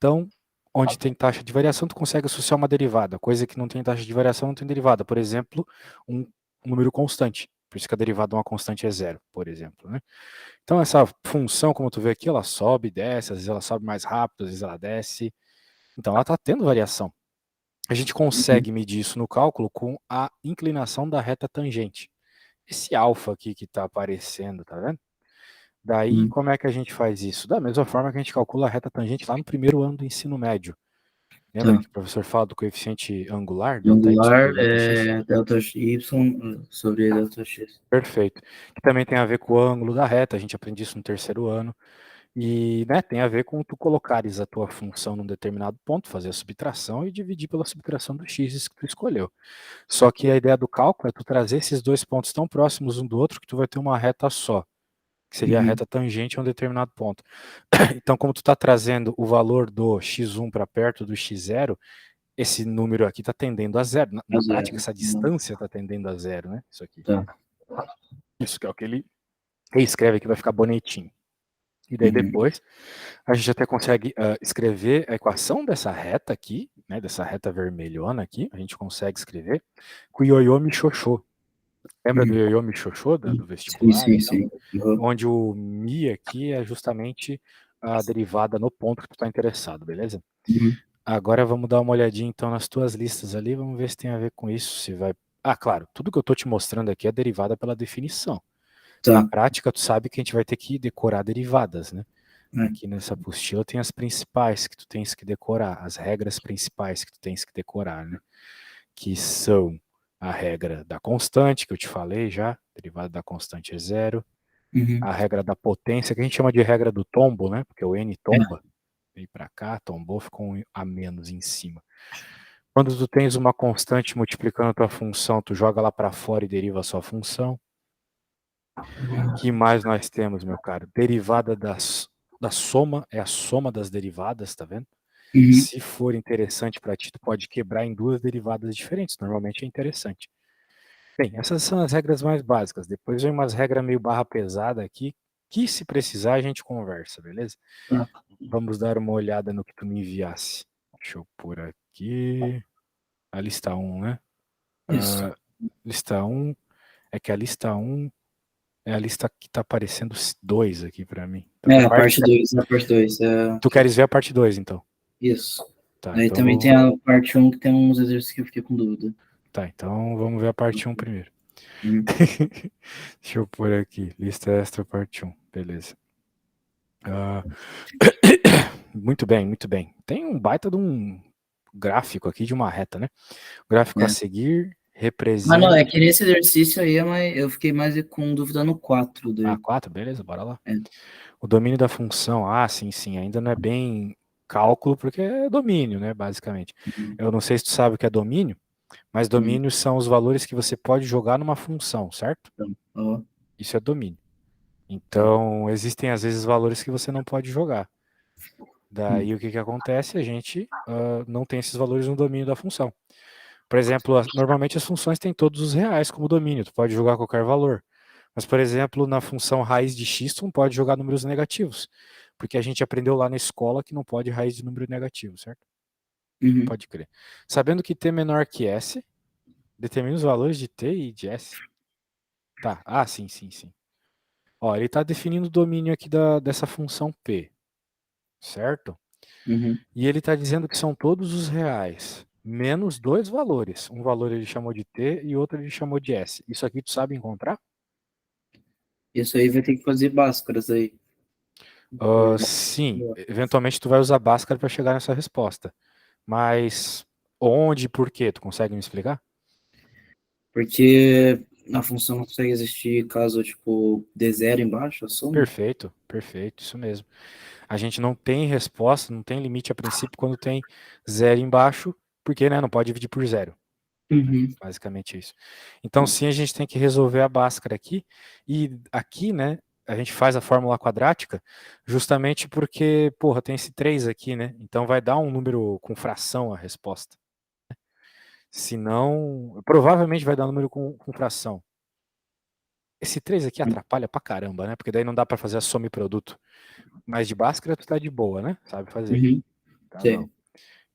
Então, onde tem taxa de variação, tu consegue associar uma derivada. Coisa que não tem taxa de variação, não tem derivada. Por exemplo, um número constante. Por isso que a derivada de uma constante é zero, por exemplo, né? Então, essa função, como tu vê aqui, ela sobe, desce, às vezes ela sobe mais rápido, às vezes ela desce. Então, ela está tendo variação. A gente consegue medir isso no cálculo com a inclinação da reta tangente. Esse alfa aqui que está aparecendo, tá vendo? Daí, como é que a gente faz isso? Da mesma forma que a gente calcula a reta tangente lá no primeiro ano do ensino médio. Lembra Tá. que o professor fala do coeficiente angular, O ΔY angular sobre ΔX? é delta y sobre delta x. Perfeito. Que também tem a ver com o ângulo da reta, a gente aprende isso no terceiro ano. E né, tem a ver com tu colocares a tua função num determinado ponto, fazer a subtração e dividir pela subtração do x que tu escolheu. Só que a ideia do cálculo é tu trazer esses dois pontos tão próximos um do outro que tu vai ter uma reta só, que seria a reta tangente a um determinado ponto. Então, como tu está trazendo o valor do x1 para perto do x0, esse número aqui está tendendo a zero. Na prática, essa distância está tendendo a zero, né? Isso aqui. Tá. Isso que é o que ele escreve aqui, vai ficar bonitinho. E daí depois, a gente até consegue escrever a equação dessa reta aqui, né, dessa reta vermelhona aqui, a gente consegue escrever com o ioiô michôchô. Lembra do ioiô michôchô do Sim, vestibular e sim, tal? sim. Uhum. Onde o mi aqui é justamente a derivada no ponto que tu está interessado, beleza? Uhum. Agora vamos dar uma olhadinha então nas tuas listas ali, vamos ver se tem a ver com isso, se vai... Ah, claro, tudo que eu estou te mostrando aqui é derivada pela definição. Na Tá. prática, tu sabe que a gente vai ter que decorar derivadas, né? É. Aqui nessa apostila tem as principais que tu tens que decorar, as regras principais que tu tens que decorar, né? Que são a regra da constante, que eu te falei já, derivada da constante é zero, Uhum. a regra da potência, que a gente chama de regra do tombo, né? Porque o n É. tomba, veio para cá, tombou, ficou um a menos em cima. Quando tu tens uma constante multiplicando a tua função, tu joga lá para fora e deriva a sua função. Que mais nós temos, meu caro? Derivada da soma, é a soma das derivadas, tá vendo? Uhum. Se for interessante para ti, tu pode quebrar em duas derivadas diferentes, normalmente é interessante. Bem, essas são as regras mais básicas. Depois vem umas regras meio barra pesada aqui, que se precisar a gente conversa, beleza? Tá. Vamos dar uma olhada no que tu me enviasse. Deixa eu pôr aqui a lista 1, né? Isso. Lista 1, é que a lista 1 é a lista que tá aparecendo 2 aqui para mim. Então, É, que a parte parte 2, a parte 2. É... tu queres ver a parte 2, então? Isso. Tá, Aí então também tem a parte um que tem uns exercícios que eu fiquei com dúvida. tá, então vamos ver a parte 1 primeiro. Uhum. Deixa eu pôr aqui, lista extra parte 1, beleza. Muito bem, muito bem. Tem um baita de um gráfico aqui de uma reta, né? O gráfico a É. seguir Mas não, representa... é que nesse exercício aí eu fiquei mais com dúvida no 4 Ah, daí. 4, beleza, bora lá. É. O domínio da função, sim, sim, ainda não é bem cálculo, porque é domínio, né, basicamente. Uhum. Eu não sei se tu sabe o que é domínio, mas Uhum. domínios são os valores que você pode jogar numa função, certo? Então, ó, Isso é domínio. tá. Então, existem às vezes valores que você não pode jogar. Uhum. Daí o que, que acontece? A gente não tem esses valores no domínio da função. Por exemplo, normalmente as funções têm todos os reais como domínio, tu pode jogar qualquer valor. Mas, por exemplo, na função raiz de x, tu não pode jogar números negativos. Porque a gente aprendeu lá na escola que não pode raiz de número negativo, certo? Uhum. Pode crer. Sabendo que t menor que s, determina os valores de t e de s. Tá, sim, sim, sim. Ó, ele está definindo o domínio aqui dessa função p, certo? Uhum. E ele está dizendo que são todos os reais, menos dois valores. Um valor ele chamou de t e outro ele chamou de s. Isso aqui tu sabe encontrar? Isso aí vai ter que fazer Bhaskaras aí. Sim, eventualmente tu vai usar Bhaskara para chegar nessa resposta. Mas onde e por quê? Tu consegue me explicar? Porque a função não consegue existir caso, tipo, dê zero embaixo, a soma. Perfeito, perfeito, isso mesmo. A gente não tem resposta, não tem limite a princípio quando tem zero embaixo, porque né, não pode dividir por zero. Uhum. Basicamente isso. Então, sim, a gente tem que resolver a Bhaskara aqui. E aqui, né, a gente faz a fórmula quadrática justamente porque, porra, tem esse 3 aqui, né? Então vai dar um número com fração a resposta. Se não, provavelmente vai dar um número com fração. Esse 3 aqui atrapalha pra caramba, né? Porque daí não dá pra fazer a soma e produto. Mas de Bhaskara tu tá de boa, né? Sabe fazer. Uhum. Tá bom. Sei.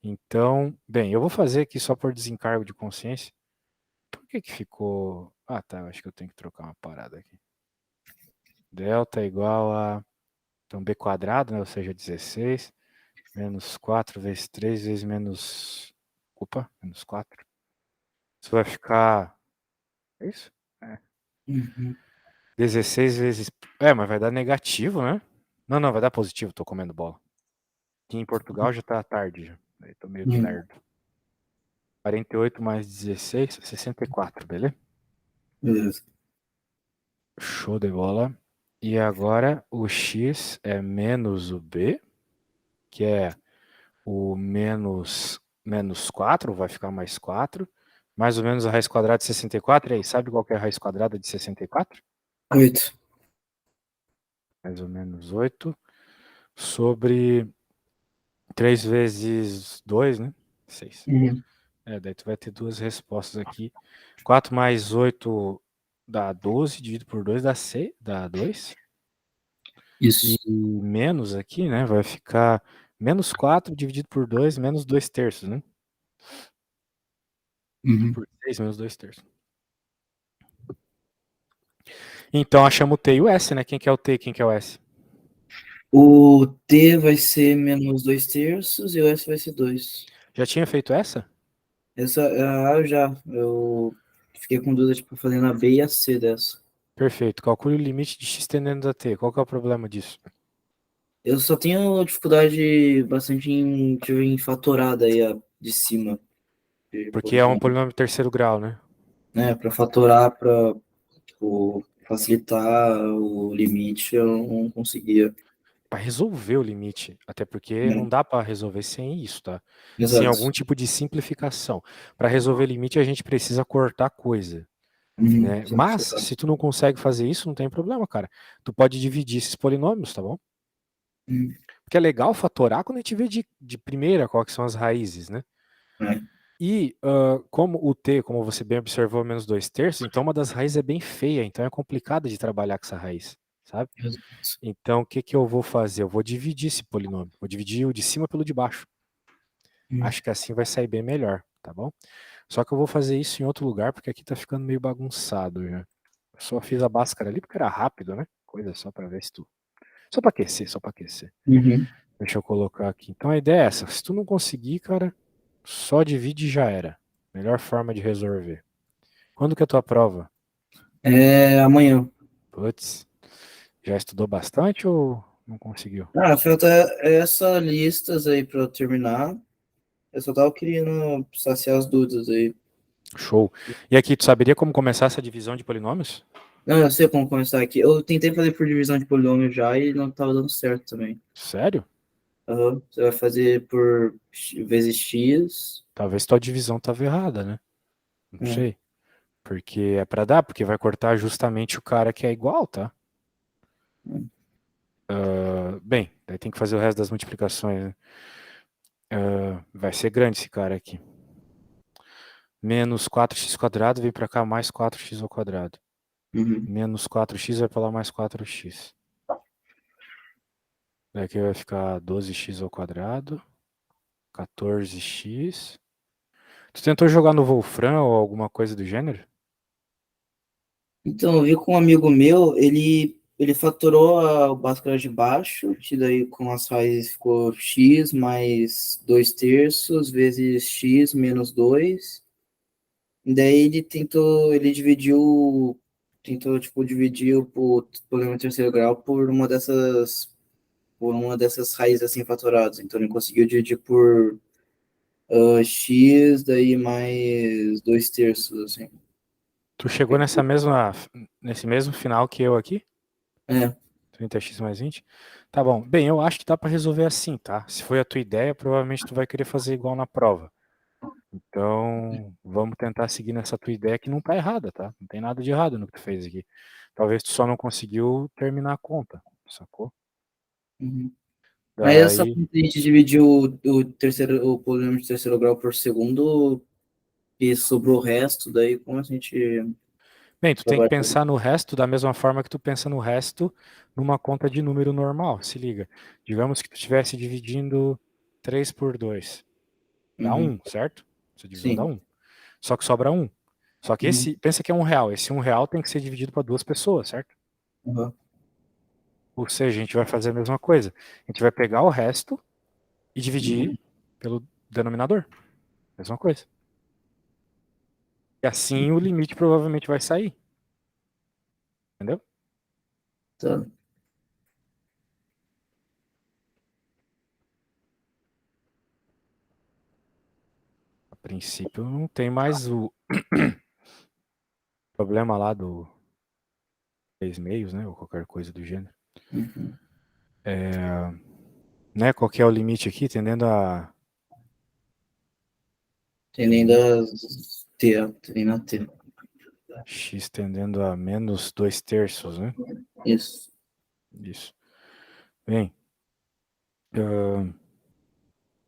Então, bem, eu vou fazer aqui só por desencargo de consciência. Por que que ficou... Ah, tá, eu acho que eu tenho que trocar uma parada aqui. Delta é igual a... Então, b quadrado, né? Ou seja, 16, menos 4 vezes 3 vezes menos... Opa, menos 4. Isso vai ficar... É isso? É. Uhum. 16 vezes... É, mas vai dar negativo, né? Não, não, vai dar positivo, tô comendo bola. Aqui em Portugal já tá tarde já. Aí tô meio que Uhum. lerdo. 48 mais 16, 64, beleza? Beleza. Show de bola. E agora o x é menos o b, que é o menos 4, vai ficar mais 4, mais ou menos a raiz quadrada de 64. E aí, sabe qual que é a raiz quadrada de 64? 8. Mais ou menos 8 sobre 3 vezes 2, né? 6. Uhum. É, daí tu vai ter duas respostas aqui. 4 mais 8 dá 12, dividido por 2 dá 2. E Isso. menos aqui, né, vai ficar menos 4 dividido por 2 menos 2 terços, né? Uhum. Por 6 menos 2 terços. Então achamos o T e o S, né? Quem que é o T e quem que é o S? O T vai ser menos 2 terços e o S vai ser 2. Já tinha feito essa? Essa, eu já. Eu fiquei com dúvida, tipo, fazendo a B e a C dessa. Perfeito. Calcule o limite de x tendendo a T. Qual que é o problema disso? Eu só tenho dificuldade bastante em fatorada aí de cima, Porque por é um exemplo, polinômio de terceiro grau, né? né? Para fatorar, para tipo, facilitar o limite, eu não conseguia, Para resolver o limite, até porque não né? dá para resolver sem isso, tá? Sem algum Exato. tipo de simplificação. Para resolver limite, a gente precisa cortar coisa, Uhum. né? Mas, se tu não consegue fazer isso, não tem problema, cara. Tu pode dividir esses polinômios, tá bom? Uhum. Porque é legal fatorar quando a gente vê de primeira qual que são as raízes, né? É. E como o t, como você bem observou, é menos 2 terços, então uma das raízes é bem feia, então é complicado de trabalhar com essa raiz, sabe? Exato. Então o que que eu vou fazer? Eu vou dividir esse polinômio, vou dividir o de cima pelo de baixo. Uhum. Acho que assim vai sair bem melhor, tá bom? Só que eu vou fazer isso em outro lugar, porque aqui tá ficando meio bagunçado já. Eu só fiz a Bhaskara ali porque era rápido, né? Coisa só para ver se tu... Só para aquecer, só para aquecer. Uhum. Deixa eu colocar aqui. Então a ideia é essa. Se tu não conseguir, cara, só divide e já era. Melhor forma de resolver. Quando que é a tua prova? É amanhã. Putz, já estudou bastante ou não conseguiu? Ah, falta essa listas aí para eu terminar. Eu só tava querendo saciar as dúvidas aí. Show. E aqui, tu saberia como começar essa divisão de polinômios? Não, eu sei como começar aqui. Eu tentei fazer por divisão de polínômio já e não tava dando certo também. Sério? Aham. Você vai fazer por vezes x. Talvez tua divisão tava errada, né? Não É. sei. Porque é pra dar, porque vai cortar justamente o cara que é igual, tá? Bem, daí tem que fazer o resto das multiplicações, né? Vai ser grande esse cara aqui. Menos 4x quadrado vem pra cá mais 4x ao quadrado. Uhum. Menos 4x vai pra lá mais 4x. Daqui vai ficar 12x ao quadrado. 14x. Tu tentou jogar no Wolfram ou alguma coisa do gênero? Então, eu vi com um amigo meu, ele fatorou o Bhaskara de baixo, que daí com as raízes ficou x mais 2 terços vezes x menos 2. Daí tentou, tipo, dividir o problema de terceiro grau por uma dessas raízes assim fatoradas. Então ele conseguiu dividir por x, daí mais 2 terços, assim. Tu chegou nesse mesmo final que eu aqui? É. 30x mais 20? Tá bom. Bem, eu acho que dá pra resolver assim, tá? Se foi a tua ideia, provavelmente tu vai querer fazer igual na prova. Então, vamos tentar seguir nessa tua ideia que não tá errada, tá? Não tem nada de errado no que tu fez aqui. Talvez tu só não conseguiu terminar a conta, sacou? Uhum. Mas essa Daí, conta a gente dividiu o problema de terceiro grau por segundo e sobrou o resto, daí como a gente bem, tu tem que trabalha? pensar no resto da mesma forma que tu pensa no resto numa conta de número normal. Se liga. Digamos que tu estivesse dividindo. 3 por 2 dá 1, certo? Essa divisão dá Sim. 1. Só que sobra 1. Só que esse, pensa que é R$1. Esse R$1 tem que ser dividido para 2 pessoas, certo? Uhum. Ou seja, a gente vai fazer a mesma coisa. A gente vai pegar o resto e dividir pelo denominador. Mesma coisa. E assim o limite provavelmente vai sair. Entendeu? Tá. A princípio não tem mais o problema lá do 3 meios, né? Ou qualquer coisa do gênero. Uhum. Né? Qual que é o limite aqui? Tendendo a... Tendendo a T, tendendo a T. X tendendo a menos 2/3, né? Isso. Isso. Bem, o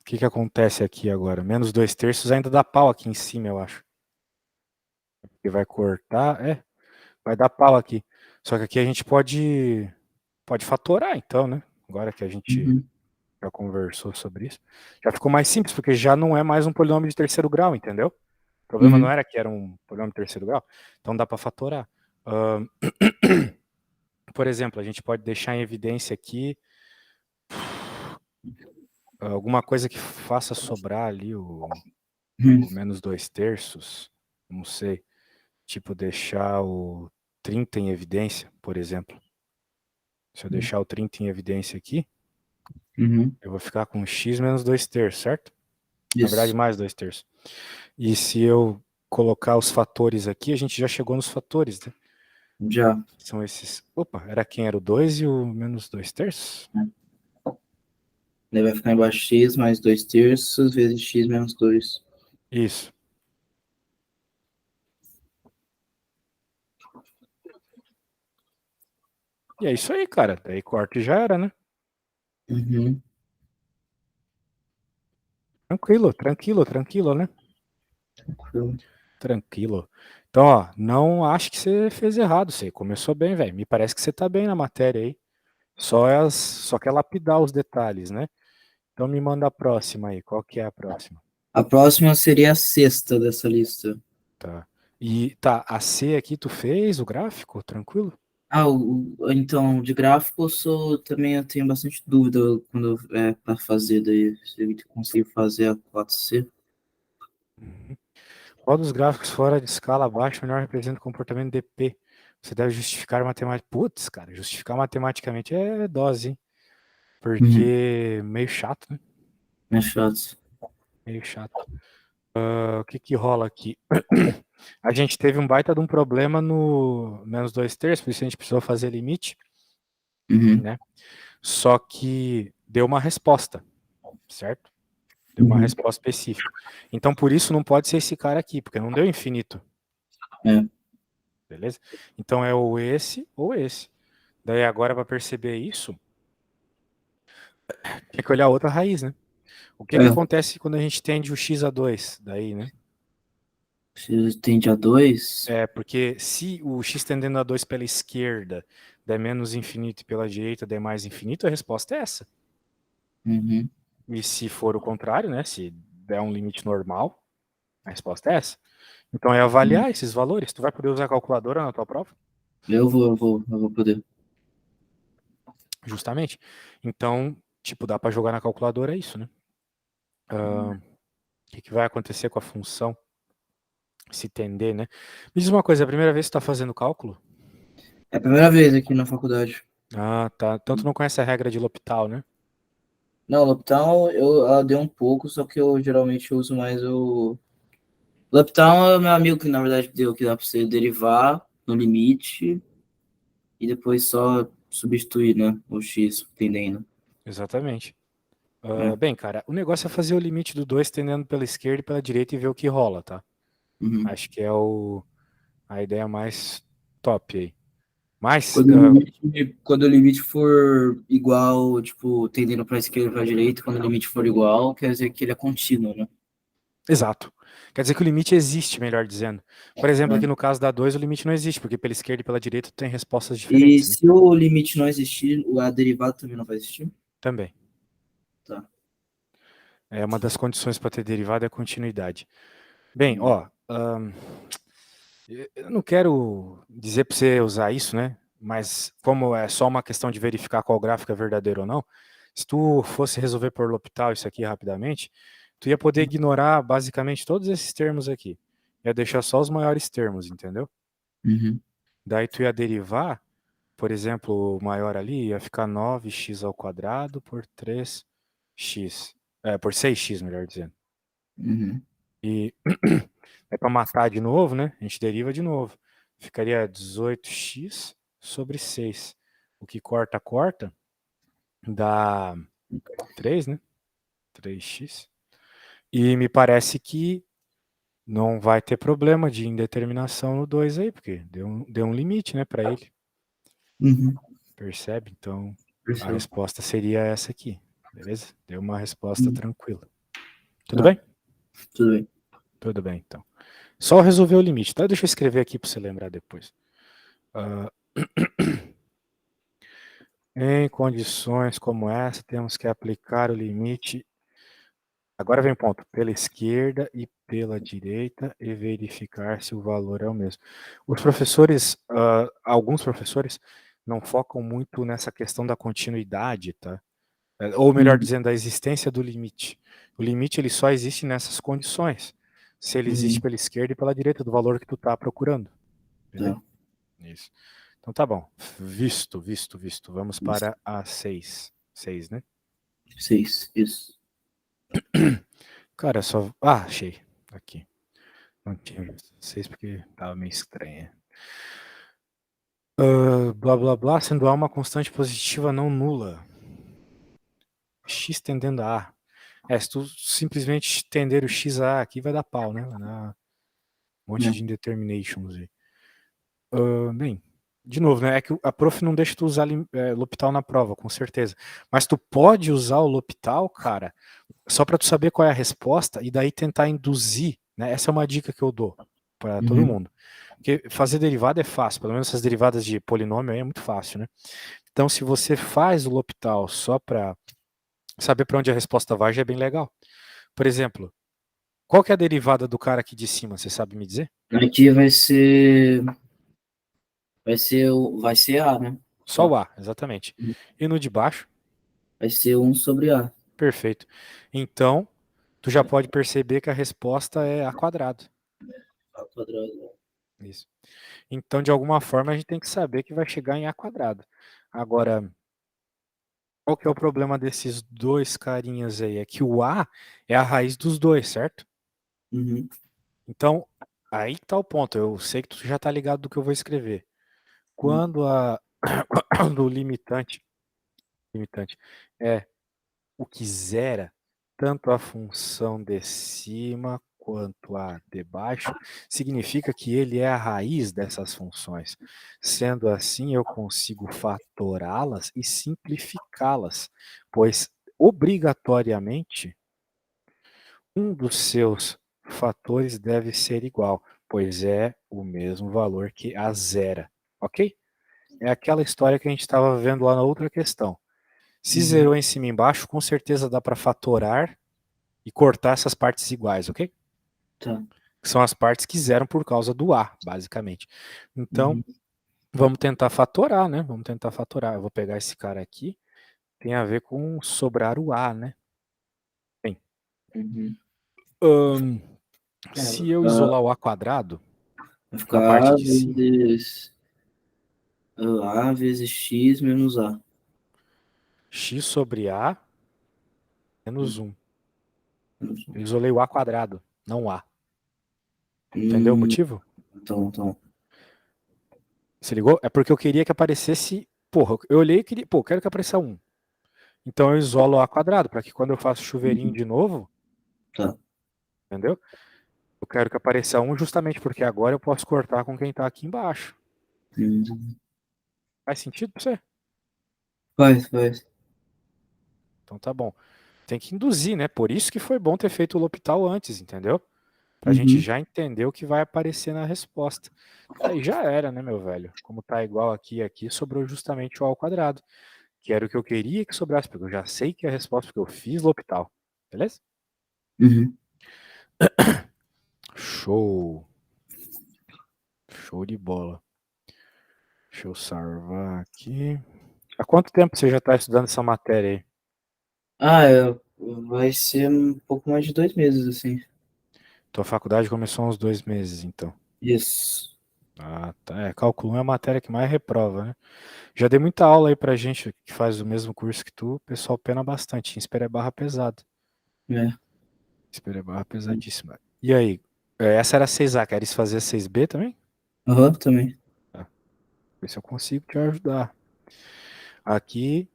que acontece aqui agora? Menos 2/3 ainda dá pau aqui em cima, eu acho. E vai cortar, vai dar pau aqui. Só que aqui a gente pode fatorar, então, né? Agora que a gente Uhum. já conversou sobre isso. Já ficou mais simples, porque já não é mais um polinômio de terceiro grau, entendeu? O problema não Uhum. era que era um polinômio de terceiro grau, então dá para fatorar. Por exemplo, a gente pode deixar em evidência aqui alguma coisa que faça sobrar ali Uhum. o menos 2/3, não sei, tipo deixar o 30 em evidência, por exemplo. Se eu deixar o 30 em evidência aqui, Uhum. eu vou ficar com x menos 2/3, certo? Na verdade, Isso. mais 2/3. E se eu colocar os fatores aqui, a gente já chegou nos fatores, né? Já. São esses. Opa, era quem era o 2 e o menos 2/3? Daí vai ficar embaixo x mais 2/3 vezes x menos 2. Isso. E é isso aí, cara. Daí corte já era, né? Uhum. Tranquilo, tranquilo, tranquilo, né? Tranquilo. Tranquilo. Então, ó, não acho que você fez errado. Você começou bem, velho. Me parece que você tá bem na matéria aí. Só quer lapidar os detalhes, né? Então me manda a próxima aí. Qual que é a próxima? A próxima seria a sexta dessa lista. Tá. E tá, a C aqui tu fez o gráfico? Tranquilo? Ah, então, de gráfico também eu tenho bastante dúvida quando é para fazer daí, se eu conseguir fazer a 4C. Uhum. Qual dos gráficos fora de escala abaixo melhor representa o comportamento de P? Você deve justificar matematicamente. Putz, cara, justificar matematicamente é dose, hein? Uhum. Porque meio chato, né? É chato. Meio chato. O que que rola aqui? A gente teve um baita de um problema no menos 2/3, por isso a gente precisou fazer limite, Uhum. né? Só que deu uma resposta, certo? Deu uma Uhum. resposta específica. Então, por isso não pode ser esse cara aqui, porque não deu infinito, É. beleza? Então é ou esse ou esse. Daí agora para perceber isso, tem que olhar outra raiz, né? O que que É. acontece quando a gente tende o x a 2 daí, né? Você tende a 2. É, porque se o x tendendo a 2 pela esquerda der menos infinito e pela direita der mais infinito, a resposta é essa. Uhum. E se for o contrário, né? Se der um limite normal, a resposta é essa. Então é avaliar esses valores. Tu vai poder usar a calculadora na tua prova? Eu vou poder. Justamente. Então, tipo, dá para jogar na calculadora é isso, né? O que vai acontecer com a função se tender, né? Me diz uma coisa, é a primeira vez que tu tá fazendo cálculo? É a primeira vez aqui na faculdade. Ah, tá. Então tu não conhece a regra de L'Hopital, né? Não, L'Hopital eu dei um pouco, só que eu geralmente uso mais o. L'Hopital é o meu amigo que na verdade deu, que dá pra você derivar no limite e depois só substituir, né? O X tendendo. Exatamente. É. Bem, cara, o negócio é fazer o limite do 2 tendendo pela esquerda e pela direita e ver o que rola, tá? Uhum. Acho que é a ideia mais top aí. Mas, Quando o limite for igual, tipo, tendendo para a esquerda e para a direita, quando o limite for igual, quer dizer que ele é contínuo, né? exato. Quer dizer que o limite existe, melhor dizendo. Por exemplo, aqui É. no caso da 2, o limite não existe, porque pela esquerda e pela direita tu tem respostas E diferentes, né? se o limite não existir, a derivada também não vai existir? Também. Tá. É uma das condições para ter derivada é a continuidade. Bem, ó, eu não quero dizer para você usar isso, né? Mas como é só uma questão de verificar qual gráfico é verdadeiro ou não, se tu fosse resolver por L'Hopital isso aqui rapidamente, tu ia poder ignorar basicamente todos esses termos aqui. Ia deixar só os maiores termos, entendeu? Uhum. Daí tu ia derivar, por exemplo, o maior ali ia ficar 9x ao quadrado por 3x. Por 6x, melhor dizendo. Uhum. E é para matar de novo, né? A gente deriva de novo. Ficaria 18x sobre 6. O que corta, corta. Dá 3, né? 3x. E me parece que não vai ter problema de indeterminação no 2 aí, porque deu um limite, né, para ele. Uhum. Percebe? Então, a Percebo. resposta seria essa aqui. Beleza? Deu uma resposta Uhum. tranquila. Tudo Tá, bem? tudo bem. Tudo bem, então. Só resolver o limite, tá? Deixa eu escrever aqui para você lembrar depois. Uh, Em condições como essa, temos que aplicar o limite. Agora vem o ponto. Pela esquerda e pela direita e verificar se o valor é o mesmo. Os professores, alguns professores, não focam muito nessa questão da continuidade, tá? Ou melhor Uhum. dizendo, da existência do limite. O limite ele só existe nessas condições. Se ele existe Uhum. pela esquerda e pela direita do valor que tu está procurando. Beleza? Tá. Isso. Então tá bom. Visto. Vamos para a 6. 6, né? 6, isso. Cara, só. Ah, achei. Aqui. Não tinha visto 6 porque tava meio estranha. Blá blá blá, sendo A uma constante positiva não nula. X tendendo a A. Se tu simplesmente tender o X a A aqui, vai dar pau, né? Vai dar um monte É. de indeterminations aí. Bem, de novo, né? É que a prof não deixa tu usar L'Hopital na prova, com certeza. Mas tu pode usar o L'Hopital, cara, só para tu saber qual é a resposta e daí tentar induzir, né? Essa é uma dica que eu dou para todo Uhum. mundo. Porque fazer derivada é fácil, pelo menos essas derivadas de polinômio aí é muito fácil, né? Então, se você faz o L'Hopital só para saber para onde a resposta vai, já é bem legal. Por exemplo, qual que é a derivada do cara aqui de cima, você sabe me dizer? Aqui vai ser A, né? Só Só. o A, exatamente. E no de baixo? Vai ser 1/A. Perfeito. Então, tu já pode perceber que a resposta é A quadrado. A quadrado. Isso. Então, de alguma forma, a gente tem que saber que vai chegar em A quadrado. Agora, qual que é o problema desses dois carinhas aí? É que o A é a raiz dos dois, certo? Uhum. Então, aí que tá o ponto. Eu sei que tu já tá ligado do que eu vou escrever. Uhum. Quando do limitante é o que zera tanto a função de cima quanto a de baixo, significa que ele é a raiz dessas funções. Sendo assim, eu consigo fatorá-las e simplificá-las, pois obrigatoriamente um dos seus fatores deve ser igual, pois é o mesmo valor que a zera, ok? É aquela história que a gente estava vendo lá na outra questão. Se Uhum. zerou em cima e embaixo, com certeza dá para fatorar e cortar essas partes iguais, ok? Tá. Que são as partes que zeram por causa do A, basicamente. Então, Uhum. vamos tentar fatorar, né? Vamos tentar fatorar. Eu vou pegar esse cara aqui, tem a ver com sobrar o A, né? Bem, Uhum. hum, É, se eu isolar o A quadrado vai na ficar parte de cima, A vezes X menos A. x sobre A menos 1. Menos Eu 1. isolei o A quadrado, não o A. Entendeu o Hum, motivo? então. Se ligou? É porque eu queria que aparecesse. Porra, eu olhei e queria. Pô, eu quero que apareça 1. Então eu isolo o A quadrado, para que quando eu faço chuveirinho Uhum. de novo, Tá. entendeu? Eu quero que apareça 1 justamente porque agora eu posso cortar com quem está aqui embaixo. Hum. Faz sentido para você? Faz. Então tá bom. Tem que induzir, né? Por isso que foi bom ter feito o L'Hopital antes, entendeu? Pra gente Uhum. já entender o que vai aparecer na resposta. Aí já era, né, meu velho? Como tá igual aqui e aqui, sobrou justamente o A ao quadrado. Que era o que eu queria que sobrasse, porque eu já sei que é a resposta, porque eu fiz L'Hopital. Beleza? Uhum. Show. Show de bola. Deixa eu salvar aqui. Há quanto tempo você já está estudando essa matéria aí? Ah, vai ser um pouco mais de 2 meses, assim. Tua faculdade começou há uns 2 meses, então. Isso. Ah, tá. É, cálculo 1 é a matéria que mais reprova, né? Já dei muita aula aí pra gente que faz o mesmo curso que tu, o pessoal pena bastante. Insper é barra pesada. É. Insper é barra pesadíssima. E aí, essa era a 6A, queres fazer a 6B também? Aham, também. Tá. Ver se eu consigo te ajudar. Aqui,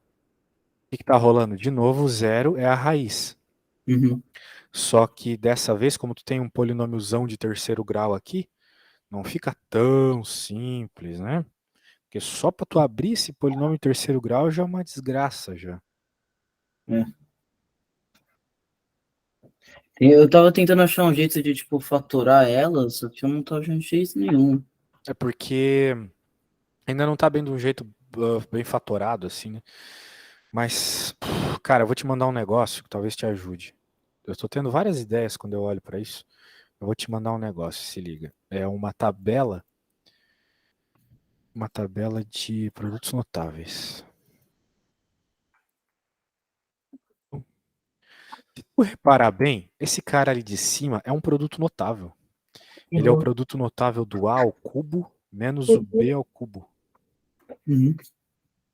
o que que tá rolando? De novo, o zero é a raiz. Uhum. Só que dessa vez, como tu tem um polinômiozão de terceiro grau aqui, não fica tão simples, né? Porque só para tu abrir esse polinômio de terceiro grau já é uma desgraça já. É. Eu tava tentando achar um jeito de, tipo, fatorar ela, só que eu não tava achando jeito nenhum. É porque ainda não tá bem de um jeito bem fatorado assim, né? Mas, cara, eu vou te mandar um negócio que talvez te ajude. Eu tô tendo várias ideias quando eu olho para isso. Eu vou te mandar um negócio, se liga. É uma tabela de produtos notáveis. Se tu reparar bem, esse cara ali de cima é um produto notável. Ele é o Uhum. produto notável do A ao cubo menos o B ao cubo, Uhum.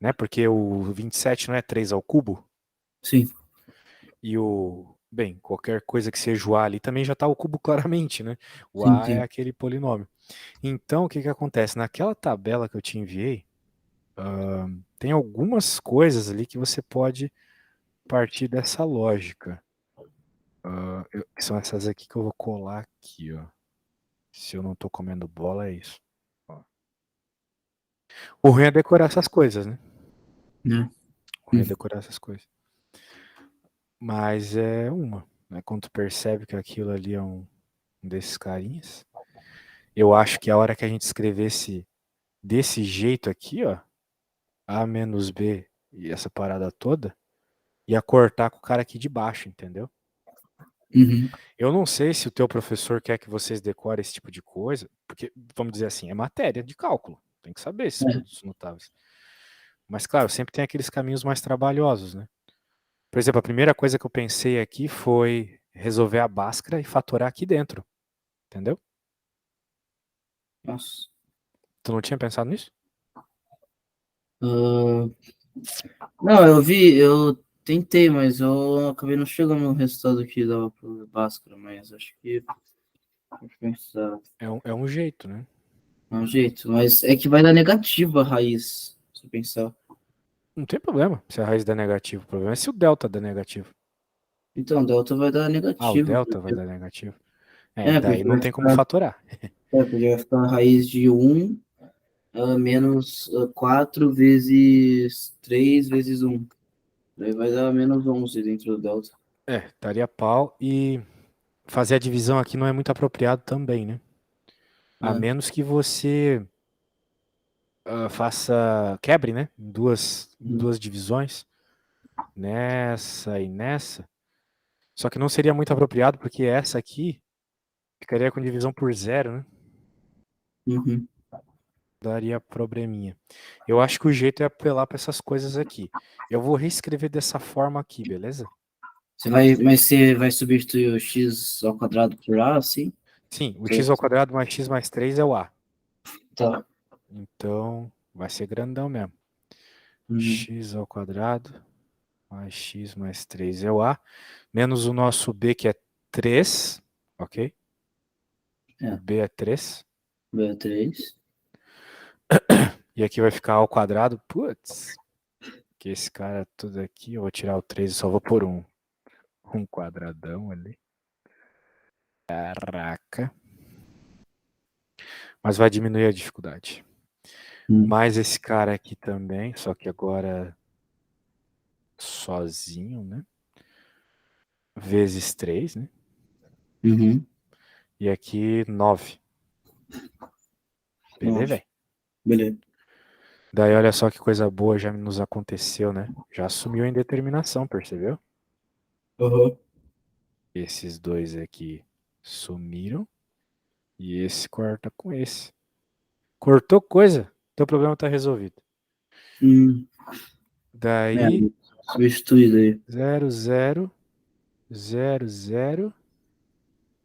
né? Porque o 27 não é 3 ao cubo? Sim, E bem, qualquer coisa que seja o A ali também já está ao cubo claramente, né? O sim, A é sim. aquele polinômio. Então, o que que acontece? Naquela tabela que eu te enviei, tem algumas coisas ali que você pode partir dessa lógica. Que são essas aqui que eu vou colar aqui, ó. Se eu não tô comendo bola, é isso. Ó. O ruim é decorar essas coisas, né? Né? O ruim é decorar essas coisas. Mas é uma, né? Quando tu percebe que aquilo ali é um desses carinhas. Eu acho que a hora que a gente escrevesse desse jeito aqui, ó, A menos B e essa parada toda, ia cortar com o cara aqui de baixo, entendeu? Uhum. Eu não sei se o teu professor quer que vocês decorem esse tipo de coisa, porque, vamos dizer assim, é matéria de cálculo. Tem que saber esses É. produtos notáveis. Mas, claro, sempre tem aqueles caminhos mais trabalhosos, né? Por exemplo, a primeira coisa que eu pensei aqui foi resolver a Bhaskara e fatorar aqui dentro, entendeu? Nossa. Tu não tinha pensado nisso? Ah, não, eu tentei, mas eu acabei não chegando no resultado que dava pro Bhaskara, mas acho que vou pensar. É um jeito, né? É um jeito, mas é que vai dar negativo a raiz, se eu pensar. Não tem problema se a raiz dá negativo. O problema é se o delta dá negativo. Então, delta vai dar Ah, o negativo, delta vai porque, dar negativo. É, daí porque não vai tem como ficar, fatorar. porque vai ficar a raiz de 1 menos 4 vezes 3 vezes 1. Daí vai dar menos 11 dentro do delta. É, daria pau e fazer a divisão aqui não é muito apropriado também, né? A Né? menos que você quebre, né? Em duas divisões, nessa e nessa. Só que não seria muito apropriado porque essa aqui ficaria com divisão por zero, né? Uhum. Daria probleminha. Eu acho que o jeito é apelar para essas coisas aqui. Eu vou reescrever dessa forma aqui, beleza? Mas você vai substituir o x ao quadrado por a, assim? Sim, o Você- x ao quadrado mais x mais 3 é o a. Tá. Então, vai ser grandão mesmo. Uhum. X ao quadrado mais x mais 3 é o a. Menos o nosso b, que é 3, ok? O É, b é 3. B3. E aqui vai ficar a ao quadrado. Putz, que esse cara tudo aqui, eu vou tirar o 3 e só vou pôr um quadradão ali. Caraca. Mas vai diminuir a dificuldade. Uhum. Mais esse cara aqui também, só que agora sozinho, né? Vezes 3, né? Uhum. E aqui 9. Beleza, Nossa, velho? beleza. Daí olha só que coisa boa já nos aconteceu, né? Já assumiu a indeterminação, percebeu? Uhum. Esses dois aqui sumiram. E esse corta com esse. Cortou coisa, teu problema tá resolvido. Hum, é, Daí, substituído aí. 0, 0, 0, 0.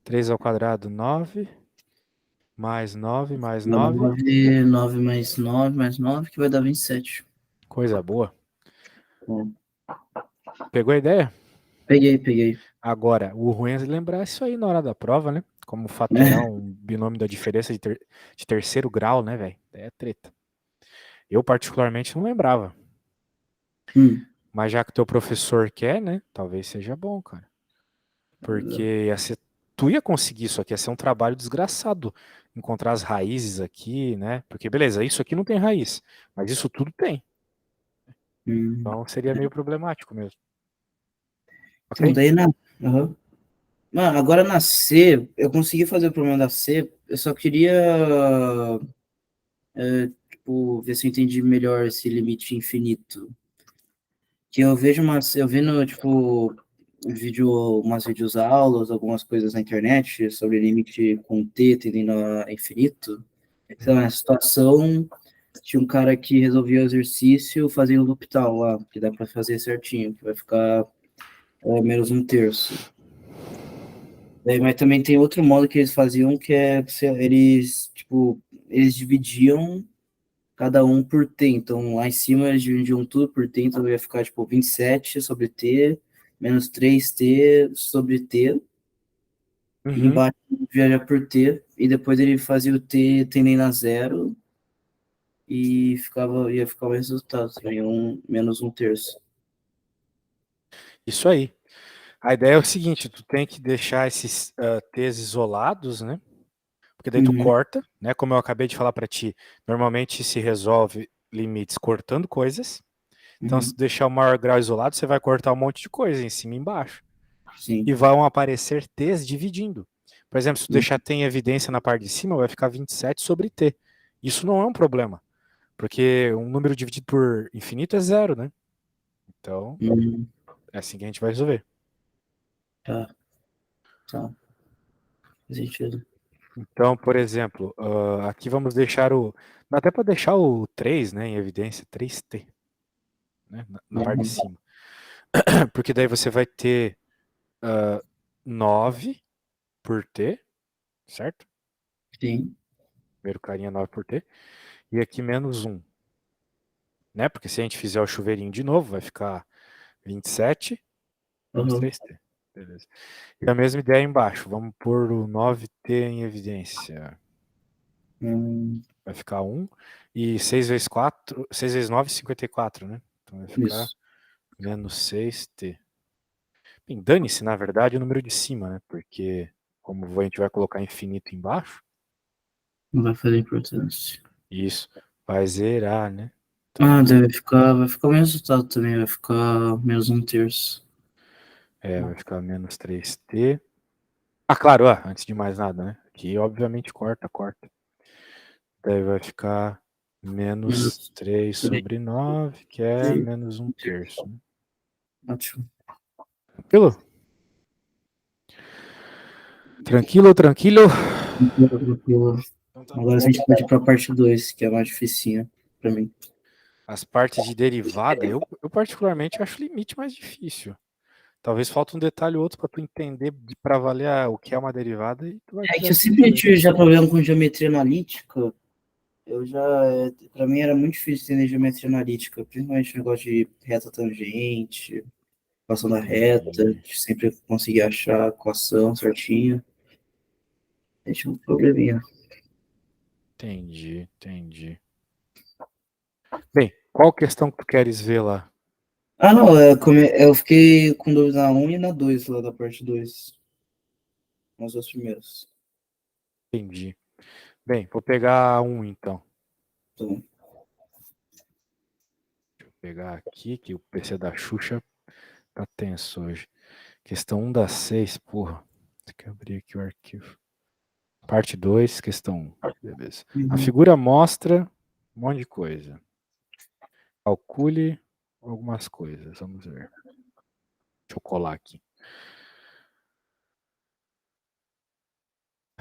3 ao quadrado, 9. Mais 9, mais 9. 9, 9 mais 9, que vai dar 27. Coisa boa. Bom, Pegou a ideia? peguei. Agora, o ruim é lembrar isso aí na hora da prova, né? Como fatorar um binômio da diferença de terceiro grau, né, velho? É treta. Eu, particularmente, não lembrava. Hum, Mas já que teu professor quer, né? Talvez seja bom, cara. Porque tu ia conseguir isso aqui, ia ser um trabalho desgraçado. Encontrar as raízes aqui, né? Porque, beleza, isso aqui não tem raiz. Mas isso tudo tem. hum. Então seria meio problemático mesmo. Então, Ok? daí na. Aham. Mano, agora na C, eu consegui fazer o problema da C, eu só queria, tipo, ver se eu entendi melhor esse limite infinito. Que eu vejo eu vendo, tipo, umas videoaulas, algumas coisas na internet sobre limite com T tendendo a infinito. Sei lá, na situação, tinha um cara que resolvia o exercício fazendo o L'Hopital lá, que dá para fazer certinho, que vai ficar menos um terço. Daí, mas também tem outro modo que eles faziam, que é eles, tipo, eles dividiam cada um por t. Então, lá em cima eles dividiam tudo por t, então ia ficar, tipo, 27 sobre t, menos 3t sobre t, e Uhum. embaixo viaja por t, e depois ele fazia o t tendendo a zero, e ia ficar o resultado também, menos um terço. Isso aí. A ideia é o seguinte, tu tem que deixar esses T's isolados, né? Porque daí tu Uhum, corta, né? Como eu acabei de falar para ti, normalmente se resolve limites cortando coisas. Então, se uhum, tu deixar o maior grau isolado, você vai cortar um monte de coisa em cima e embaixo. sim. E vão aparecer T's dividindo. Por exemplo, se tu Uhum, deixar T em evidência na parte de cima, vai ficar 27 sobre T. Isso não é um problema, porque um número dividido por infinito é zero, né? Então, uhum, é assim que a gente vai resolver. tá, tá, faz sentido. Então, por exemplo, aqui vamos deixar o. Dá até para deixar o 3, né, em evidência, 3T, né, na parte de Uhum, cima. Porque daí você vai ter 9 por T, certo? sim. Primeiro carinha 9 por T. E aqui menos 1, né? Porque se a gente fizer o chuveirinho de novo, vai ficar 27 menos Uhum. 3T. Beleza. E a mesma ideia embaixo. Vamos pôr o 9T em evidência. Hum, Vai ficar 1. E 6 vezes 4, 6 vezes 9, 54, né? Então vai ficar isso. menos 6T. Bem, dane-se, na verdade, o número de cima, né? Porque como a gente vai colocar infinito embaixo, Não vai fazer importância. isso vai zerar, né? Ah, Então, daí vai ficar o mesmo resultado também, vai ficar menos um terço. vai ficar menos 3T. Ah, claro, antes de mais nada, né? Aqui, obviamente, corta. Daí vai ficar menos Menos 3 3, sobre 9, que é menos um terço, né? ótimo. Tranquilo? Tranquilo, tranquilo. Tranquilo. Então tá Agora a bom. gente pode ir para a parte 2, que é mais dificinha para mim. As partes de derivada, eu particularmente acho o limite mais difícil. Talvez falte um detalhe ou outro para tu entender para valer o que é uma derivada e tu vai É que eu conseguir sempre resolver. tive já problema com geometria analítica. Para mim era muito difícil entender geometria analítica, principalmente o negócio de reta tangente, equação da reta, Entendi, sempre conseguia achar a equação certinha. A gente tinha um probleminha. entendi. Bem, qual questão que tu queres ver lá? Ah, não, eu fiquei com dúvida na um e na 2 lá da parte 2, nas duas primeiras. Entendi. Bem, vou pegar um então. Então, Deixa eu pegar aqui, que o PC da Xuxa tá tenso hoje. Questão 1 das 6, porra. Tem que abrir aqui o arquivo. Parte 2, questão 1. Beleza. A uhum. figura mostra um monte de coisa. Calcule algumas coisas. Vamos ver. Deixa eu colar aqui.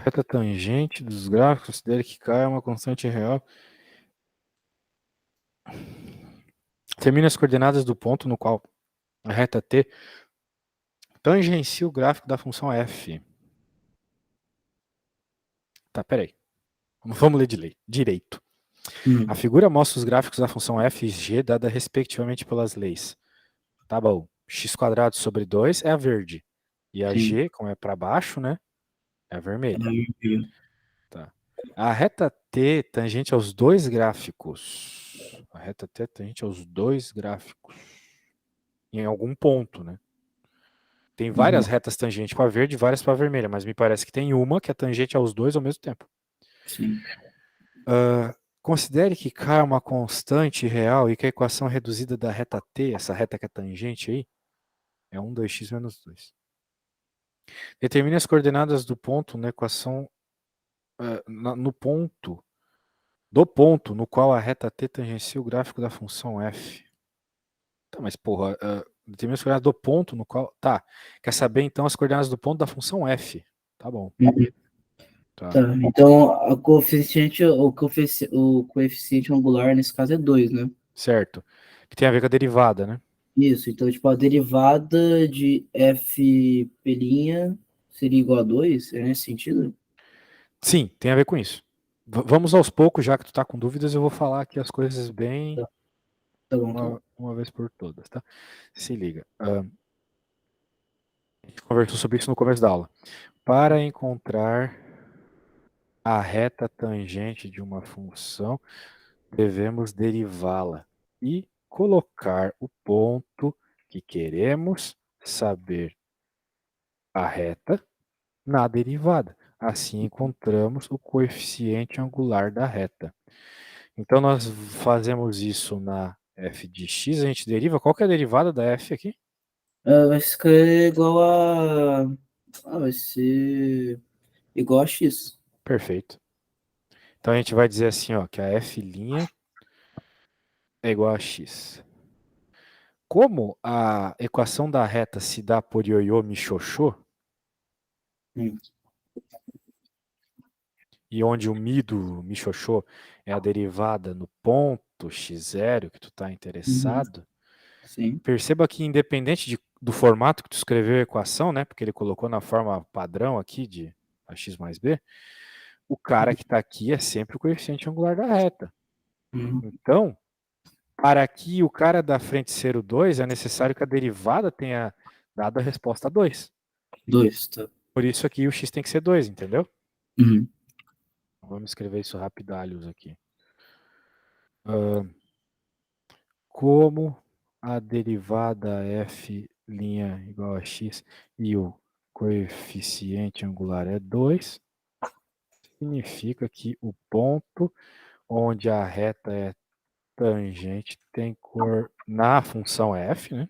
Reta tangente dos gráficos, considere que K é uma constante real. Termine as coordenadas do ponto no qual a reta T tangencia o gráfico da função f. Tá, peraí. Vamos ler direito. A figura mostra os gráficos da função f e g dada respectivamente pelas leis. Tá bom. X² sobre 2 é a verde. E a Sim. g, como é para baixo, né? É a vermelha. Aí, Tá. A reta T tangente aos dois gráficos. A reta T tangente aos dois gráficos. Em algum ponto, né? Tem várias retas tangentes para verde e várias para vermelha, mas me parece que tem uma que é tangente aos dois ao mesmo tempo. sim. Considere que K é uma constante real e que a equação reduzida da reta T, essa reta que é tangente aí, é 1, 2x menos 2. Determine as coordenadas do ponto na equação, no ponto, do ponto no qual a reta T tangencia o gráfico da função f. Tá, mas porra, determine as coordenadas do ponto no qual... Tá, quer saber então as coordenadas do ponto da função f. Tá bom. Tá. Tá, então o coeficiente angular nesse caso é 2, né? Certo. Que tem a ver com a derivada, né? Isso, então, tipo, a derivada de f' seria igual a 2, é nesse sentido? Sim, tem a ver com isso. Vamos aos poucos, já que tu tá com dúvidas, eu vou falar aqui as coisas bem Tá, tá bom, tá bom. uma vez por todas, tá? Se liga. A gente conversou sobre isso no começo da aula. Para encontrar a reta tangente de uma função, devemos derivá-la e colocar o ponto que queremos saber a reta na derivada. Assim encontramos o coeficiente angular da reta. Então nós fazemos isso na f de x, a gente deriva. Qual que é a derivada da f aqui? Vai ficar igual a... vai ser igual a x. Perfeito. Então a gente vai dizer assim, ó, que a f' é igual a x. Como a equação da reta se dá por ioiô michôchô, Hum. e onde o mi do michôchô é a derivada no ponto x0 que tu está interessado, Sim. perceba que independente do formato que tu escreveu a equação, né, porque ele colocou na forma padrão aqui de ax mais b, o cara que está aqui é sempre o coeficiente angular da reta. Então, para que o cara da frente ser o 2, é necessário que a derivada tenha dado a resposta 2. 2, tá. Por isso aqui o x tem que ser 2, entendeu? Uhum. Vamos escrever isso rapidalhos aqui. Como a derivada f' igual a x e o coeficiente angular é 2, significa que o ponto onde a reta é tangente tem cor na função f, né?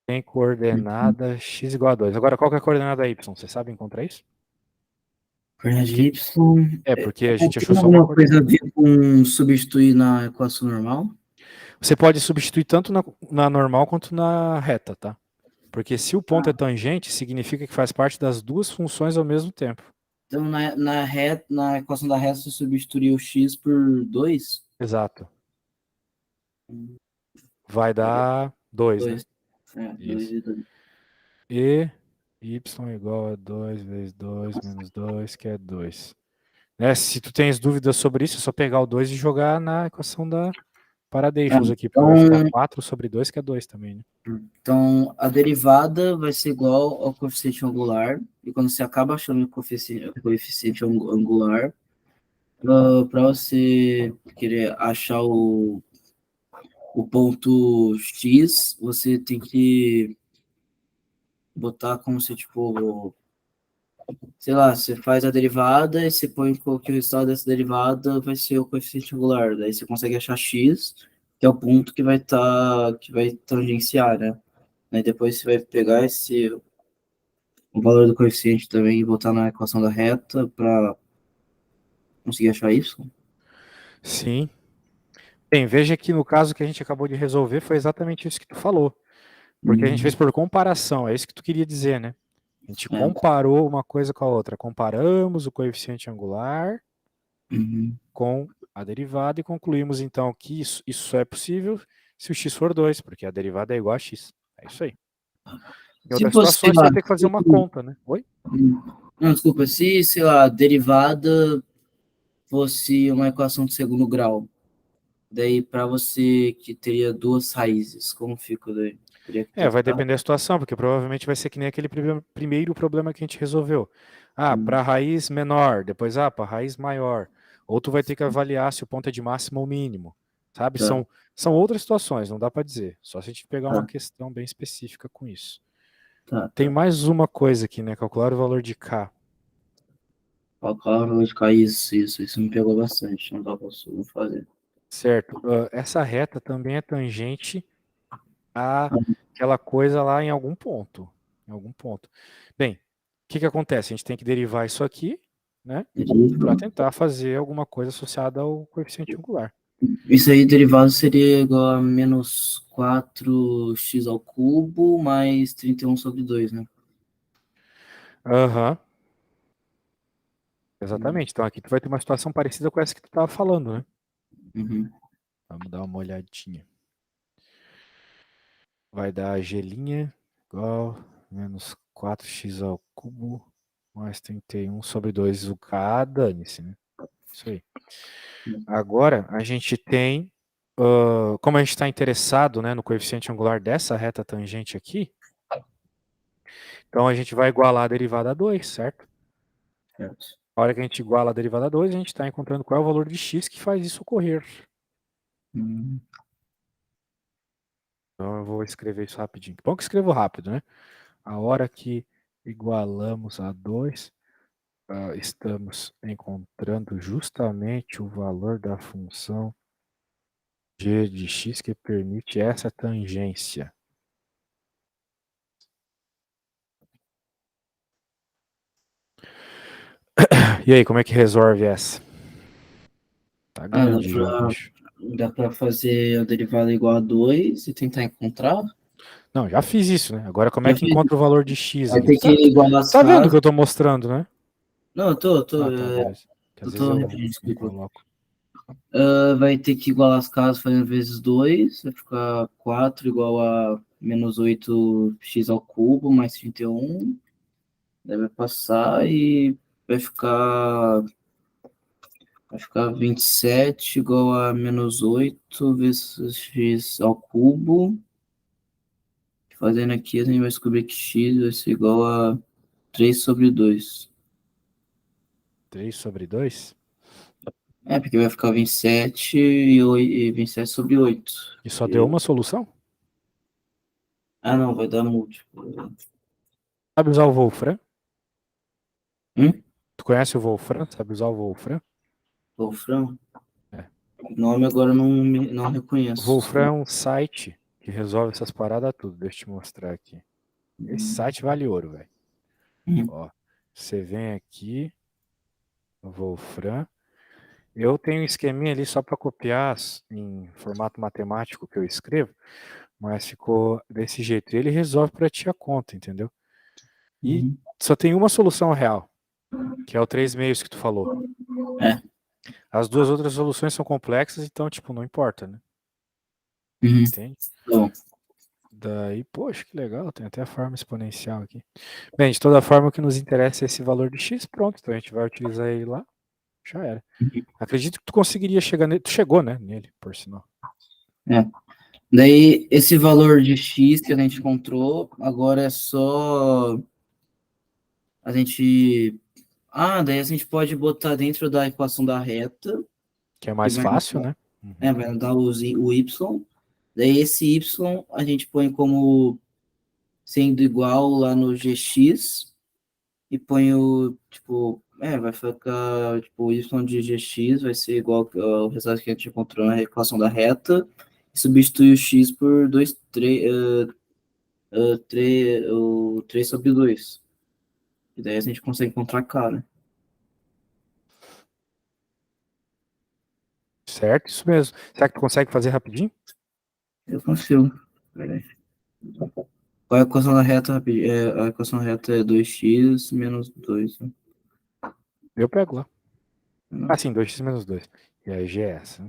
Tem coordenada x igual a 2. Agora, qual que é a coordenada y? Você sabe encontrar isso? Coordenada de Que, y. porque a gente achou Tem só uma alguma coisa a coordenada. ver com substituir na equação normal? Você pode substituir tanto na normal quanto na reta, tá? Porque se o ponto é tangente, significa que faz parte das duas funções ao mesmo tempo. Então, na equação da reta, você substituir o x por 2? Exato. Vai dar 2, né? 2. É, 2 Isso. e 2. E y igual a 2 vezes 2 menos 2, que é 2. Né? Se tu tens dúvidas sobre isso, é só pegar o 2 e jogar na equação da Paradeixos aqui, porque vai ficar 4 sobre 2, que é 2 também, né? Então, a derivada vai ser igual ao coeficiente angular, e quando você acaba achando o coeficiente angular, para você querer achar o ponto x, você tem que botar como se, tipo, sei lá, você faz a derivada e você põe que o resultado dessa derivada vai ser o coeficiente angular, daí você consegue achar x, que é o ponto que vai tangenciar, né? Aí depois você vai pegar o valor do coeficiente também e botar na equação da reta para conseguir achar isso. Sim. Bem, veja que no caso que a gente acabou de resolver foi exatamente isso que tu falou. Porque a gente fez por comparação, é isso que tu queria dizer, né? A gente É. comparou uma coisa com a outra. Comparamos o coeficiente angular Uhum. com a derivada e concluímos então que isso só é possível se o x for 2, porque a derivada é igual a x. É isso aí. Em Se outras fosse, sei situações, você lá, vai ter que fazer uma conta, né? Oi? não, desculpa, se, sei lá, a derivada fosse uma equação de segundo grau, daí para você que teria duas raízes, como fica daí? Teria que Vai tentar? depender da situação, porque provavelmente vai ser que nem aquele primeiro problema que a gente resolveu. Hum, Para raiz menor, depois, para raiz maior. Ou tu vai ter que avaliar se o ponto é de máximo ou mínimo. Sabe? tá, São outras situações, não dá para dizer. Só se a gente pegar uma tá, questão bem específica com isso. tá, Tem tá. mais uma coisa aqui, né? Calcular o valor de K. Calcular o de K, isso me pegou bastante, não dá pra fazer. Certo. Essa reta também é tangente àquela coisa lá em algum ponto. Em algum ponto. Bem, o que acontece? A gente tem que derivar isso aqui, né? Deriva. Para tentar fazer alguma coisa associada ao coeficiente angular. Isso aí, derivado seria igual a menos 4x ao cubo mais 31 sobre 2, né? Aham, Uhum. exatamente. Então aqui tu vai ter uma situação parecida com essa que tu estava falando, né? Uhum. Vamos dar uma olhadinha. Vai dar a gelinha igual menos 4x ao cubo mais 31 sobre 2 o K, dane-se, né? Isso aí. Agora a gente tem, como a gente está interessado, né, no coeficiente angular dessa reta tangente aqui, então a gente vai igualar a derivada a 2, certo? Certo. A hora que a gente iguala a derivada a 2, a gente está encontrando qual é o valor de x que faz isso ocorrer. Uhum. Então eu vou escrever isso rapidinho. Bom que escrevo rápido, né? A hora que igualamos a 2, estamos encontrando justamente o valor da função g de x que permite essa tangência. E aí, como é que resolve essa? Tá Ah, grande já, bicho. dá pra fazer a derivada igual a 2 e tentar encontrar? Não, já fiz isso, né? Agora como é Já que fiz. encontra o valor de x Vai ali? ter que igualar as Tá vendo o que casas. eu tô mostrando, né? Não, Ah, tá, beleza. Que às eu vezes tô eu repetindo, não desculpa. coloco. Vai ter que igualar as casas fazendo vezes 2, vai ficar 4 igual a menos 8x ao cubo mais 31. Daí vai passar e vai ficar, vai ficar 27 igual a menos 8 vezes x ao cubo. Fazendo aqui, a gente vai descobrir que x vai ser igual a 3 sobre 2. 3 sobre 2? É, porque vai ficar 27 e 27 sobre 8. E só deu uma solução? Ah, não, vai dar múltiplo. Sabe usar o Wolfram? Hum? Tu conhece o Wolfram? Sabe usar o Wolfram? Wolfram? É. O nome agora não O reconheço. Wolfram é um site que resolve essas paradas tudo. Deixa eu te mostrar aqui. Esse site vale ouro, velho. Hum, Ó, você vem aqui, no Wolfram. Eu tenho um esqueminha ali só para copiar em formato matemático que eu escrevo, mas ficou desse jeito. Ele resolve para ti a conta, entendeu? E hum. só tem uma solução real, que é o 3 meios que tu falou. É. As duas outras soluções são complexas, então, tipo, não importa, né? Uhum. Entende? Bom, Daí, poxa, que legal, tem até a forma exponencial aqui. Bem, de toda forma, o que nos interessa é esse valor de x, pronto, então a gente vai utilizar ele lá, já era. Acredito que tu conseguiria chegar nele, tu chegou, né, nele, por sinal. é. Daí, esse valor de x que a gente encontrou, agora é só a gente... Ah, daí a gente pode botar dentro da equação da reta, Que é que mais fácil, né? Uhum. vai dar o y. Daí esse y a gente põe como sendo igual lá no gx e põe o, tipo, vai ficar, tipo, o y de gx vai ser igual ao resultado que a gente encontrou na equação da reta, e substitui o x por 2 o 3 sobre 2. E daí a gente consegue encontrar k, né? Certo, isso mesmo. Será que tu consegue fazer rapidinho? Eu consigo. Peraí. Qual é a equação da reta? A equação reta é 2x menos 2. Né? Eu pego lá. Ah, sim, 2x menos 2. E aí G é essa.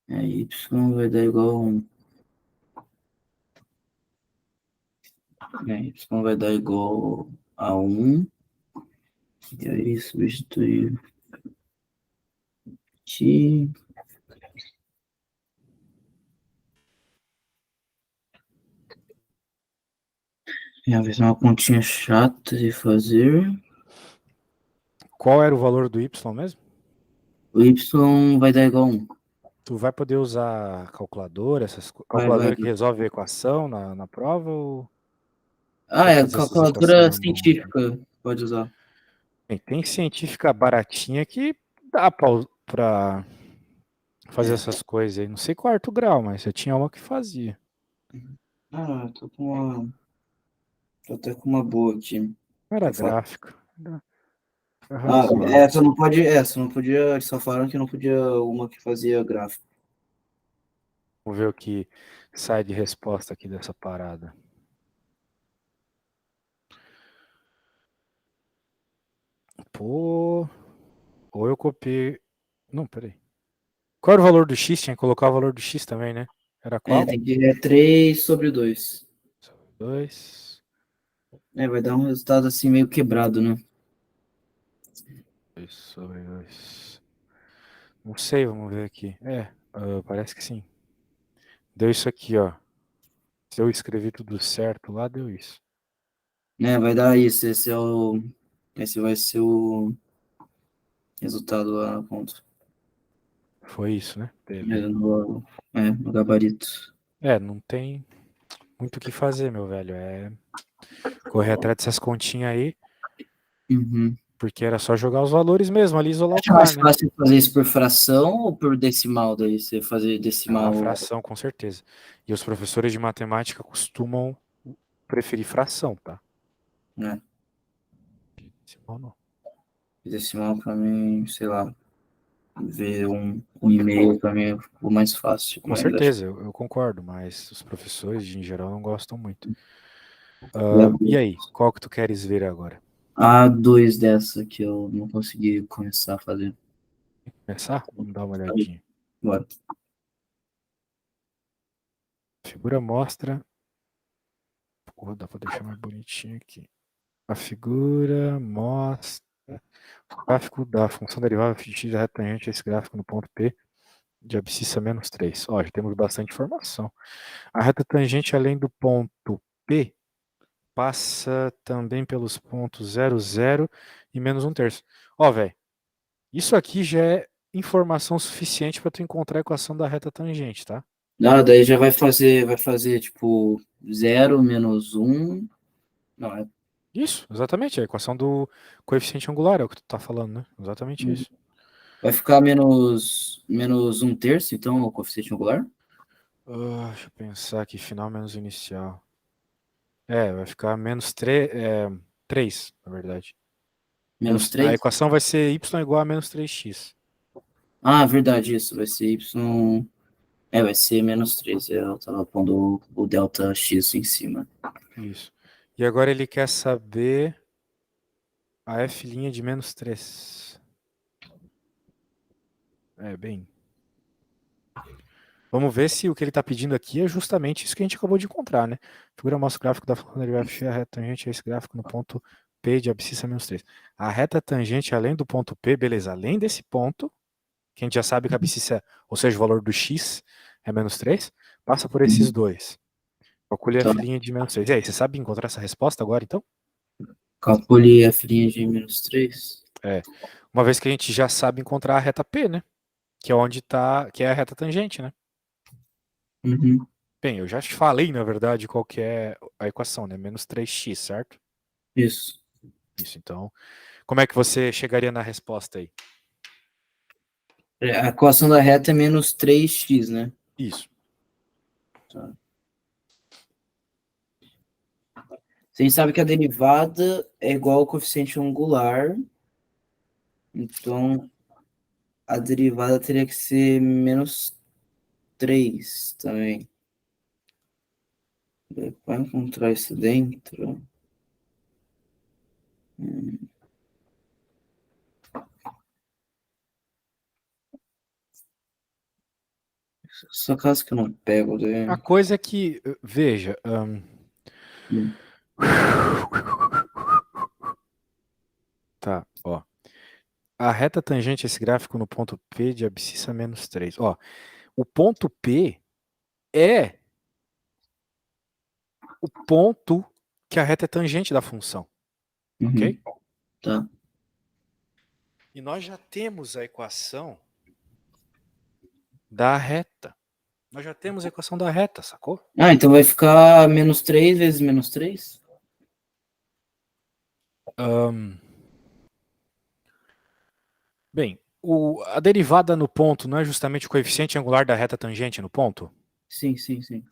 Né? Y vai dar igual a 1. Y vai dar igual a 1. E aí substituir t. Minha vez é uma continha chata de fazer. Qual era o valor do Y mesmo? O y vai dar igual a 1. Tu vai poder usar calculadora, Vai. calculadora que resolve a equação na prova ou Ah, vai é fazer essas equações calculadora na mão? científica. Pode usar. Bem, tem científica baratinha que dá pra fazer É. essas coisas aí. Não sei quarto grau, mas eu tinha uma que fazia. Ah, eu tô com uma. Tô até com uma boa aqui. Era Pra falar. gráfica. Era Ah, razoável. essa não pode. Essa não podia. Eles só falaram que não podia uma que fazia gráfico. Vamos ver o que sai de resposta aqui dessa parada. Pô, ou eu copiei. Não, peraí. Qual era o valor do X? Tinha que colocar o valor do X também, né? Era É, qual? tem que. É 3 sobre 2. 2. É, vai dar um resultado assim meio quebrado, né? 2 sobre 2. Não sei, vamos ver aqui. Parece que sim. Deu isso aqui, ó. Se eu escrevi tudo certo lá, deu isso. É, vai dar isso. Esse é o. Esse vai ser o resultado lá na ponta. Foi isso, né? É, Beleza. no gabarito. Não tem muito o que fazer, meu velho. É correr atrás dessas continhas aí, Uhum. porque era só jogar os valores mesmo ali, e isolar o Acho mais par, né? fácil fazer isso por fração ou por decimal? Daí você fazer Ah, decimal. fração, com certeza. E os professores de matemática costumam preferir fração, tá? Né? Decimal não. Decimal pra mim, sei lá, ver um e-mail pra mim é o mais fácil, Com mas acho certeza, eu concordo, mas os professores, em geral, não gostam muito. que é E aí, qual que tu queres ver agora? a dois dessa que eu não consegui começar a fazer. Começar? Vamos dar uma olhadinha. Bora. A figura mostra. Pô, dá pra deixar mais bonitinho aqui. A figura mostra o gráfico da função derivada de x da reta tangente a esse gráfico no ponto P de abscissa menos 3. Ó, já temos bastante informação. A reta tangente, além do ponto P, passa também pelos pontos 0, 0 e menos um terço. Ó, velho, isso aqui já é informação suficiente para tu encontrar a equação da reta tangente, tá? Ah, daí já vai fazer tipo zero menos um. Não, Isso, exatamente. A equação do coeficiente angular é o que tu tá falando, né? Exatamente isso. vai ficar menos um terço, então, o coeficiente angular? Deixa eu pensar aqui, final menos inicial. Vai ficar menos 3, na verdade. Menos A 3. equação vai ser y igual a menos 3x. Ah, verdade, isso. Vai ser y. É, vai ser menos 3. Eu tava pondo o delta x em cima. Isso. E agora ele quer saber a f' de menos 3. Bem. Vamos ver se o que ele está pedindo aqui é justamente isso que a gente acabou de encontrar, né? Figura mostra o gráfico da função derivada f, a reta tangente a esse gráfico no ponto P de abscissa menos 3. A reta tangente, além do ponto P, beleza, além desse ponto, que a gente já sabe que a abscissa, ou seja, o valor do x é menos 3, passa por esses dois. Calcule a Então, f' de menos 3. E aí, você sabe encontrar essa resposta agora, então? calcule a frinha de menos 3. É. Uma vez que a gente já sabe encontrar a reta P, né? Que é onde tá, que é a reta tangente, né? Uhum. Bem, eu já te falei, na verdade, qual que é a equação, né? Menos 3x, certo? Isso. Isso, então. Como é que você chegaria na resposta aí? A equação da reta é menos 3x, né? Isso. Tá. A gente sabe que a derivada é igual ao coeficiente angular. Então, a derivada teria que ser menos 3 também. Para encontrar isso dentro. Só caso que eu não pego. A coisa é que, veja. Tá, ó. A reta tangente a esse gráfico no ponto P de abscissa menos 3. Ó, o ponto P é o ponto que a reta é tangente da função. Ok? Tá. E nós já temos a equação da reta. Nós já temos a equação da reta, sacou? Ah, então vai ficar menos 3 vezes menos 3? Bem, a derivada no ponto não é justamente o coeficiente angular da reta tangente no ponto? Sim, sim, sim.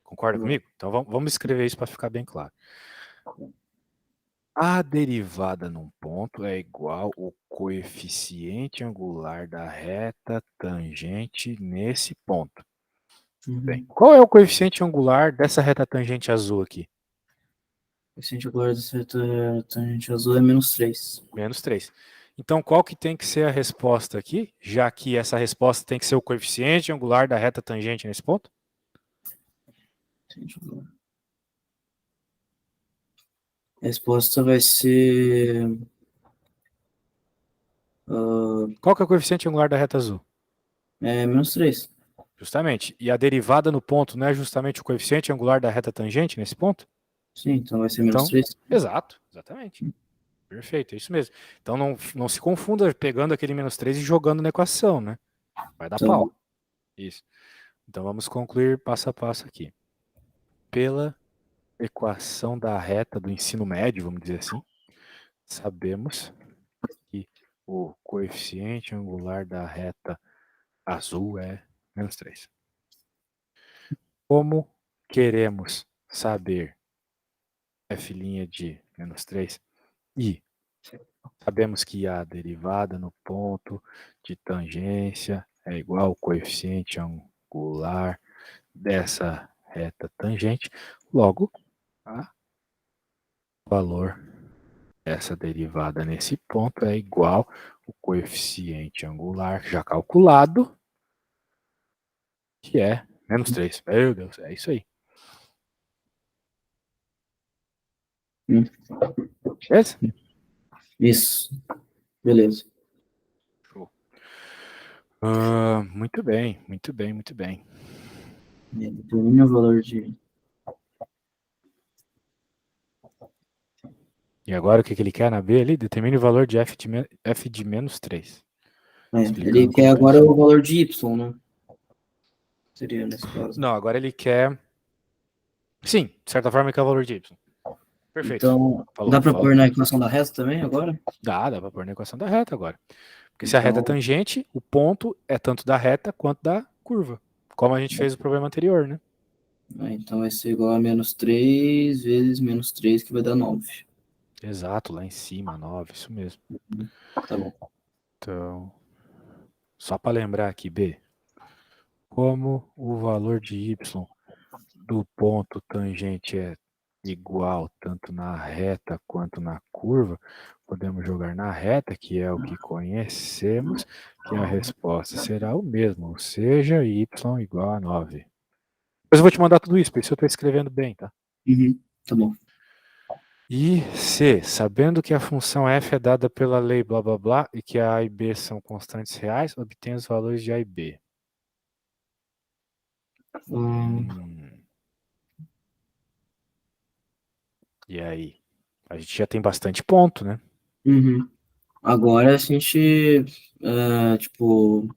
Concorda comigo? Então vamos escrever isso para ficar bem claro. A derivada num ponto é igual ao coeficiente angular da reta tangente nesse ponto. Bem, qual é o coeficiente angular dessa reta tangente azul aqui? O coeficiente angular dessa reta tangente azul é menos 3. Menos 3. Então, qual que tem que ser a resposta aqui? Já que essa resposta tem que ser o coeficiente angular da reta tangente nesse ponto? A resposta vai ser. Qual que é o coeficiente angular da reta azul? Menos 3. Justamente. E a derivada no ponto não é justamente o coeficiente angular da reta tangente nesse ponto? Sim, então vai ser menos Então, 3. exato, exatamente. Perfeito, é isso mesmo. Então não se confunda pegando aquele menos 3 e jogando na equação, né? Vai dar Tá bom. pau. Isso. Então vamos concluir passo a passo aqui. Pela equação da reta do ensino médio, vamos dizer assim, sabemos que o coeficiente angular da reta azul é menos 3. Como queremos saber f' de menos 3 e sabemos que a derivada no ponto de tangência é igual ao coeficiente angular dessa reta tangente, logo, o valor dessa derivada nesse ponto é igual ao coeficiente angular já calculado, que é menos 3. Meu Deus, é isso aí. Beleza? Isso. Beleza. Show. Muito bem, muito bem, muito bem. Determine o valor de. E agora o que ele quer na B ali? Determine o valor de f de menos 3. Ele Explicando quer como que agora isso. o valor de y, né? Seria nesse caso. Não, agora ele quer. Sim, de certa forma ele quer o valor de y. Perfeito. Então, dá Falou, para falou. pôr na equação da resta também agora? Dá pra pôr na equação da reta agora. Porque se a reta é Então, tangente, o ponto é tanto da reta quanto da curva. Como a gente fez no problema anterior, né? então vai ser igual a menos 3 vezes menos 3, que vai dar 9. Exato, lá em cima, 9, isso mesmo. Tá bom. Então, só para lembrar aqui, B, como o valor de y do ponto tangente é igual tanto na reta quanto na curva, podemos jogar na reta, que é o que conhecemos, que a resposta será o mesmo, ou seja, y igual a 9. Depois eu vou te mandar tudo isso, porque isso eu estou escrevendo bem, tá? Tá bom. E C, sabendo que a função f é dada pela lei blá blá blá e que a e b são constantes reais, obtém os valores de a e b. E aí? A gente já tem bastante ponto, né? Agora a gente, tipo,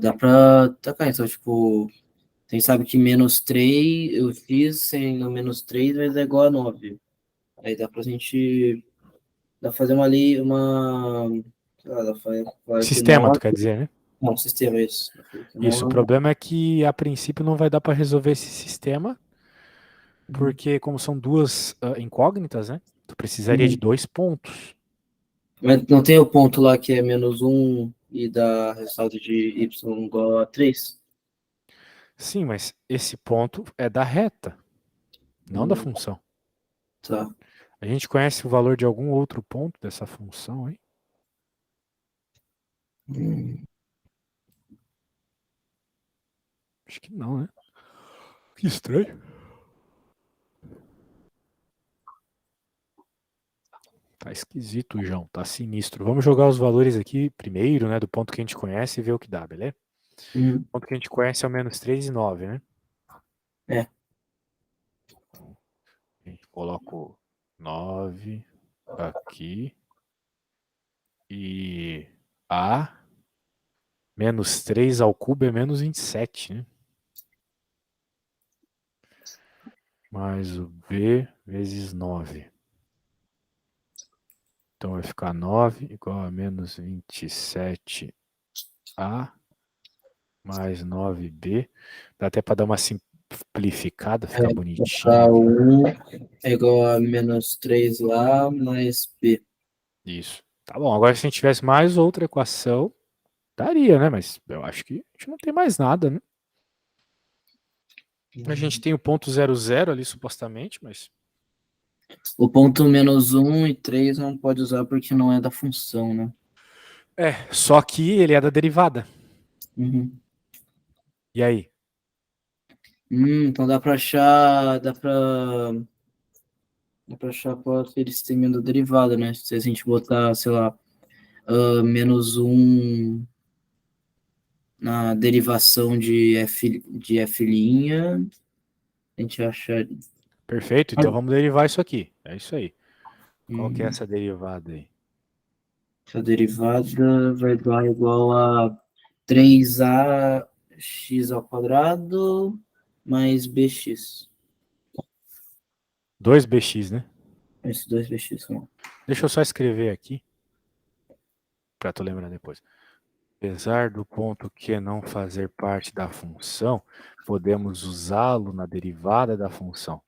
dá pra tacar. Então, tipo, a gente sabe que menos 3 eu fiz sendo menos 3 vai dar igual a 9. Aí dá pra gente fazer uma ali, sei lá, falar que Sistema, 9. tu quer dizer, né? Não, sistema, isso. Que Isso, o 9, problema é que a princípio não vai dar para resolver esse sistema, porque como são duas incógnitas, né? Tu precisaria de 2 pontos. Mas não tem o ponto lá que é menos 1 e dá resultado de y igual a 3? Sim, mas esse ponto é da reta. não da função. Tá. A gente conhece o valor de algum outro ponto dessa função, hein? Acho que não, né? Que estranho. Tá esquisito, João. Tá sinistro. Vamos jogar os valores aqui primeiro, né? Do ponto que a gente conhece e ver o que dá, beleza? Hum, O ponto que a gente conhece é o menos 3 e 9, né? é. A gente coloca o 9 aqui. E A menos 3 ao cubo é menos 27, né? Mais o B vezes 9. Então vai ficar 9 igual a menos 27A mais 9B. Dá até para dar uma simplificada, ficar bonitinho aqui. K1 é igual a menos 3 lá, mais B. Isso. Tá bom, agora se a gente tivesse mais outra equação, daria, né? Mas eu acho que a gente não tem mais nada, né? A gente tem o ponto 00 ali, supostamente, mas... O ponto menos 1 e 3 não pode usar porque não é da função, né? É, só que ele é da derivada. Uhum. E aí? Então dá pra achar. Dá pra achar qual eles têm da derivada, né? Se a gente botar, sei lá, menos 1 na derivação de F', a gente acha. Perfeito, então vamos derivar isso aqui. É isso aí. Qual que é Hum, essa derivada aí? essa derivada vai dar igual a 3ax ao quadrado mais bx. 2bx, né? Esses dois bx, não. Deixa eu só escrever aqui, para tu lembrar depois. Apesar do ponto Q não fazer parte da função, podemos usá-lo na derivada da função.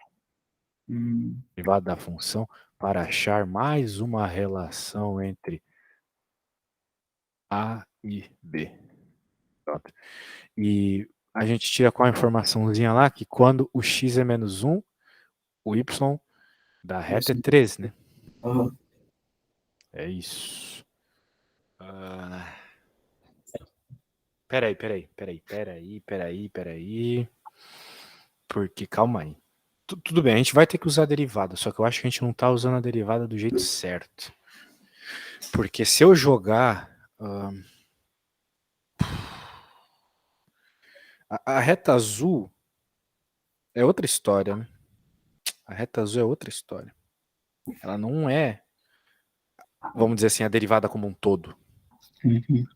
Hum, Derivada da função para achar mais uma relação entre A e B. Pronto. E a gente tira qual a informaçãozinha lá? Que quando o x é menos 1, o y da reta é 3, né? aham. É isso. Peraí. Porque, calma aí. Tudo bem, a gente vai ter que usar a derivada, só que eu acho que a gente não tá usando a derivada do jeito certo. Porque se eu jogar. A reta azul é outra história, né? A reta azul é outra história. Ela não é, vamos dizer assim, a derivada como um todo. Uhum.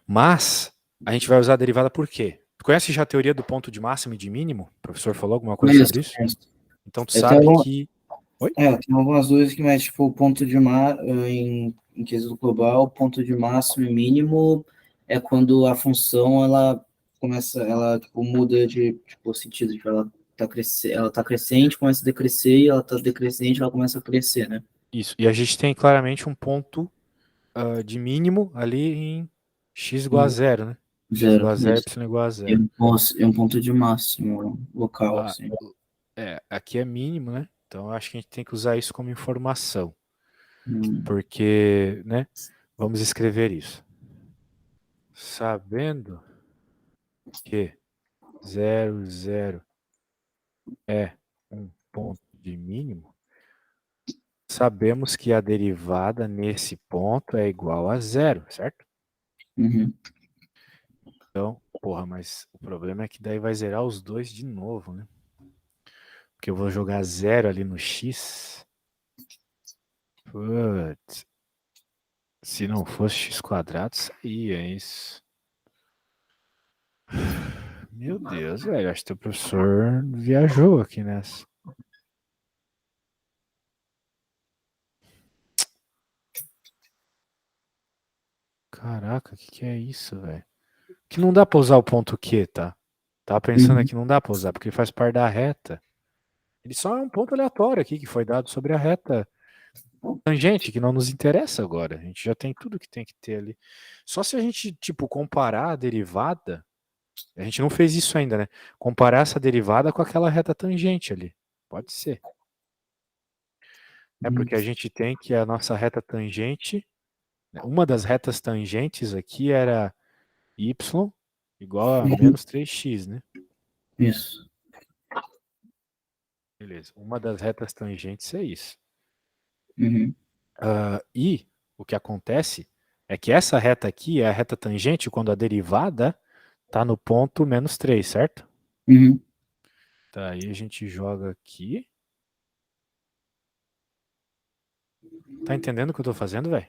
Mas a gente vai usar a derivada por quê? Tu conhece já a teoria do ponto de máximo e de mínimo? O professor falou alguma coisa Conheço, sobre isso? conheço. Então tu Eu tenho, sabe algum- que. Oi? tem algumas dúvidas que, mas, tipo, o ponto de em quesito global, o ponto de máximo e mínimo é quando a função, ela, tipo, muda de, tipo, sentido, tipo, ela tá crescente, começa a decrescer, e ela tá decrescente, ela começa a crescer, né? Isso. E a gente tem claramente um ponto de mínimo ali em x igual a Em zero, né? X zero, igual a zero, isso. y igual a E zero. um ponto de máximo local, Ah, assim. aqui é mínimo, né? Então eu acho que a gente tem que usar isso como informação. Hum, Porque, né? Vamos escrever isso. Sabendo que 0, 0 é um ponto de mínimo, sabemos que a derivada nesse ponto é igual a zero, certo? uhum. Então, porra, mas o problema é que daí vai zerar os dois de novo, né? Porque eu vou jogar zero ali no x. Putz, se não fosse x quadrado, saía isso. Meu Deus, velho, acho que o professor viajou aqui nessa. Caraca, o que é isso, velho? Que não dá pra usar o ponto Q, tá? Tava pensando Uhum. aqui, não dá pra usar, porque ele faz parte da reta. Ele só é um ponto aleatório aqui que foi dado sobre a reta tangente, que não nos interessa agora. A gente já tem tudo que tem que ter ali. Só se a gente, tipo, comparar a derivada. A gente não fez isso ainda, né? Comparar essa derivada com aquela reta tangente ali. Pode ser. É porque a gente tem que a nossa reta tangente, uma das retas tangentes aqui era y igual a menos 3x, né? Isso. Beleza. Uma das retas tangentes é isso. Uhum. E o que acontece é que essa reta aqui é a reta tangente quando a derivada está no ponto menos 3, certo? Uhum. Tá, aí a gente joga aqui. Tá entendendo o que eu tô fazendo, velho?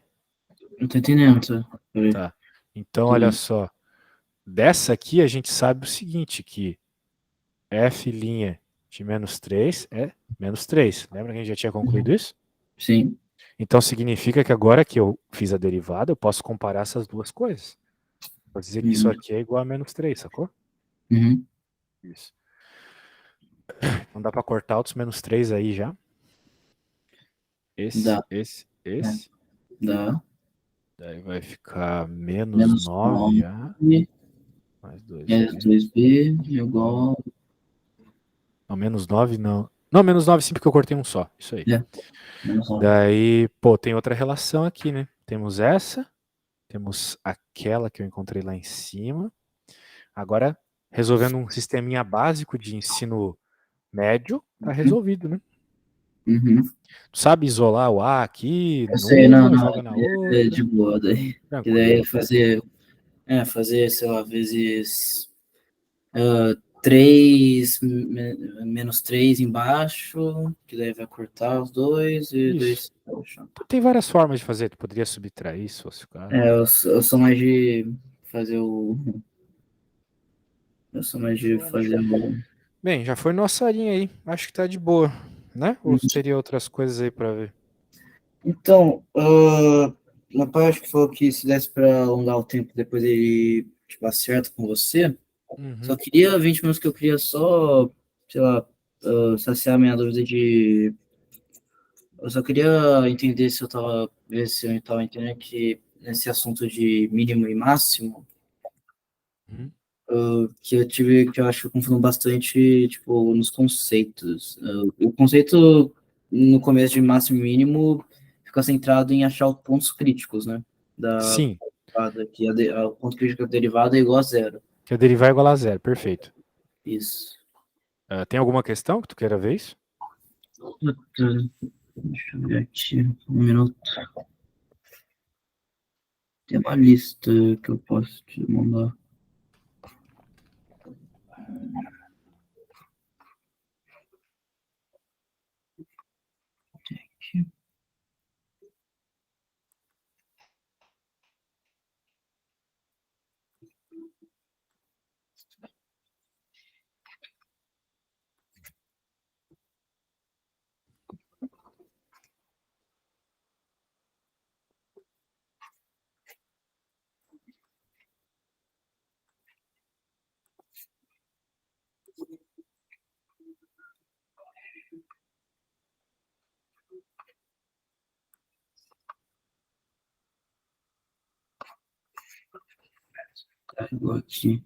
Não tô entendendo, tá? Peraí. Tá. Então, Tô olha vendo. só. Dessa aqui a gente sabe o seguinte, que f' de menos 3 é menos 3. Lembra que a gente já tinha concluído isso? Sim. Então significa que agora que eu fiz a derivada, eu posso comparar essas duas coisas. Vou dizer que isso Uhum. aqui é igual a menos 3, sacou? Uhum. Isso. Não dá pra cortar outros menos 3 aí já. Dá. É. Esse. Dá. Daí vai ficar menos Menos 9 9A mais 2B. 2b Igual. igual. Não, menos 9 não. Não, menos 9 sim, porque eu cortei um só. Isso aí. É. Menos 9. Daí, pô, tem outra relação aqui, né? Temos essa, temos aquela que eu encontrei lá em cima. Agora, resolvendo um sisteminha básico de ensino médio, tá resolvido, né? Uhum. Tu sabe isolar o A aqui, Eu sei, numa, joga na é de outra. boa daí. Que daí Tranquilo, tranquilo. fazer, sei lá, vezes 3, menos 3 embaixo, que daí vai cortar os dois e Isso. 2 no chão. Tem várias formas de fazer. Tu poderia subtrair, se fosse o caso. Eu sou mais de fazer o. Eu sou mais de Show, fazer show. o. Bem, já foi nossa linha aí. Acho que tá de boa, né? Ou teria outras coisas aí pra ver? Então, na parte que falou que se desse para alongar o tempo depois ele tipo, acerta com você, só Uhum. queria 20 minutos que eu queria só, sei lá, saciar minha dúvida de. Eu só queria entender se eu tava, ver se eu tava entendendo que nesse assunto de mínimo e máximo, Uhum. que eu acho que eu confundo bastante, tipo, nos conceitos. O conceito no começo de máximo e mínimo fica centrado em achar os pontos críticos, né? Da Sim, derivada, que o ponto crítico da derivada é igual a zero. que a derivar é igual a zero, perfeito. Isso. Tem alguma questão que tu queira ver isso? Puta, deixa eu ver aqui, um minuto. Tem uma lista que eu posso te mandar. Aqui. Carregou aqui.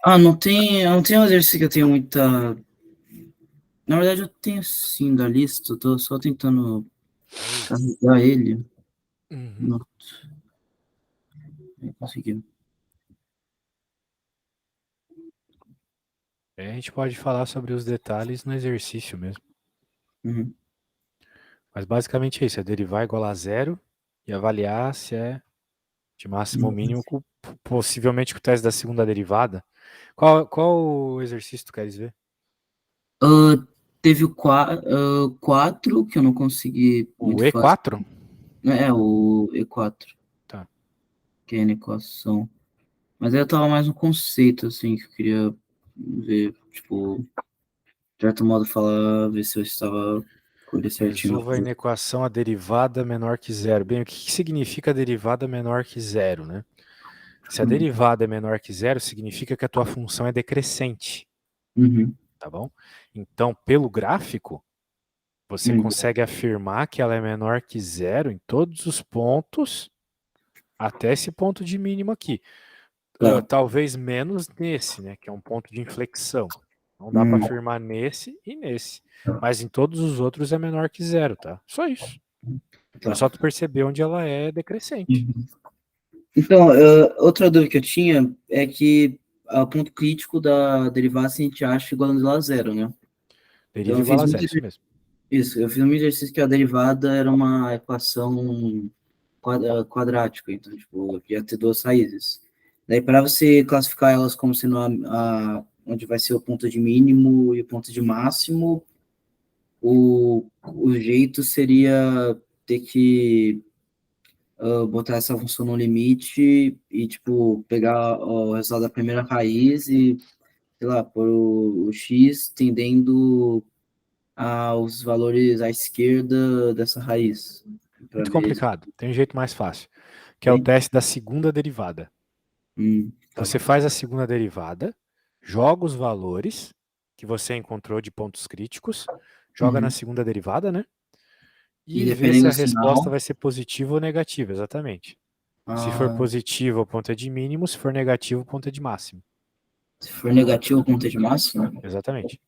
Não tem um exercício que eu tenho muita. Na verdade, eu tenho sim da lista, eu tô só tentando carregar ele. Uhum. Não, não consegui. A gente pode falar sobre os detalhes no exercício mesmo. Uhum. Mas basicamente é isso, é derivar igual a zero e avaliar se é de máximo ou mínimo, possivelmente com o teste da segunda derivada. Qual o exercício tu queres ver? Ah, teve o 4, que eu não consegui O muito fácil. E4? O E4, Tá. que é a equação. Mas aí eu tava mais no conceito, assim, que eu queria ver, tipo, de certo modo, falar, ver se eu estava com ele certinho. Resolva a inequação a derivada menor que zero. Bem, o que significa derivada menor que zero, né? Se a derivada é menor que zero, significa que a tua função é decrescente, Uhum. tá bom? Então, pelo gráfico, você Uhum. consegue afirmar que ela é menor que zero em todos os pontos até esse ponto de mínimo aqui. Tá. Talvez menos nesse, né? Que é um ponto de inflexão. Não dá para Hum, afirmar nesse e nesse. Mas em todos os outros é menor que zero, tá? Só isso. É tá. só tu perceber onde ela é decrescente. Uhum. Então, outra dúvida que eu tinha é que o ponto crítico da derivada a gente acha igual a zero, né? Então, Deriva igual a zero, isso mesmo. eu fiz um exercício que a derivada era uma equação quadrática, então, tipo, ia ter duas raízes. Daí, para você classificar elas como sendo onde vai ser o ponto de mínimo e o ponto de máximo, o jeito seria ter que botar essa função no limite e, tipo, pegar o resultado da primeira raiz e, sei lá, pôr o x tendendo aos valores à esquerda dessa raiz, para Muito ver. complicado. Tem um jeito mais fácil, que é o Tem? teste da segunda derivada. Tá. Você faz a segunda derivada, joga os valores que você encontrou de pontos críticos, joga na Uhum. segunda derivada, né? E E vê se dependendo a do resposta sinal, vai ser positiva ou negativa, exatamente. Se for ah, positivo, o ponto é de mínimo, se for negativo, o ponto é de máximo. se for negativo, o ponto é de máximo. Exatamente.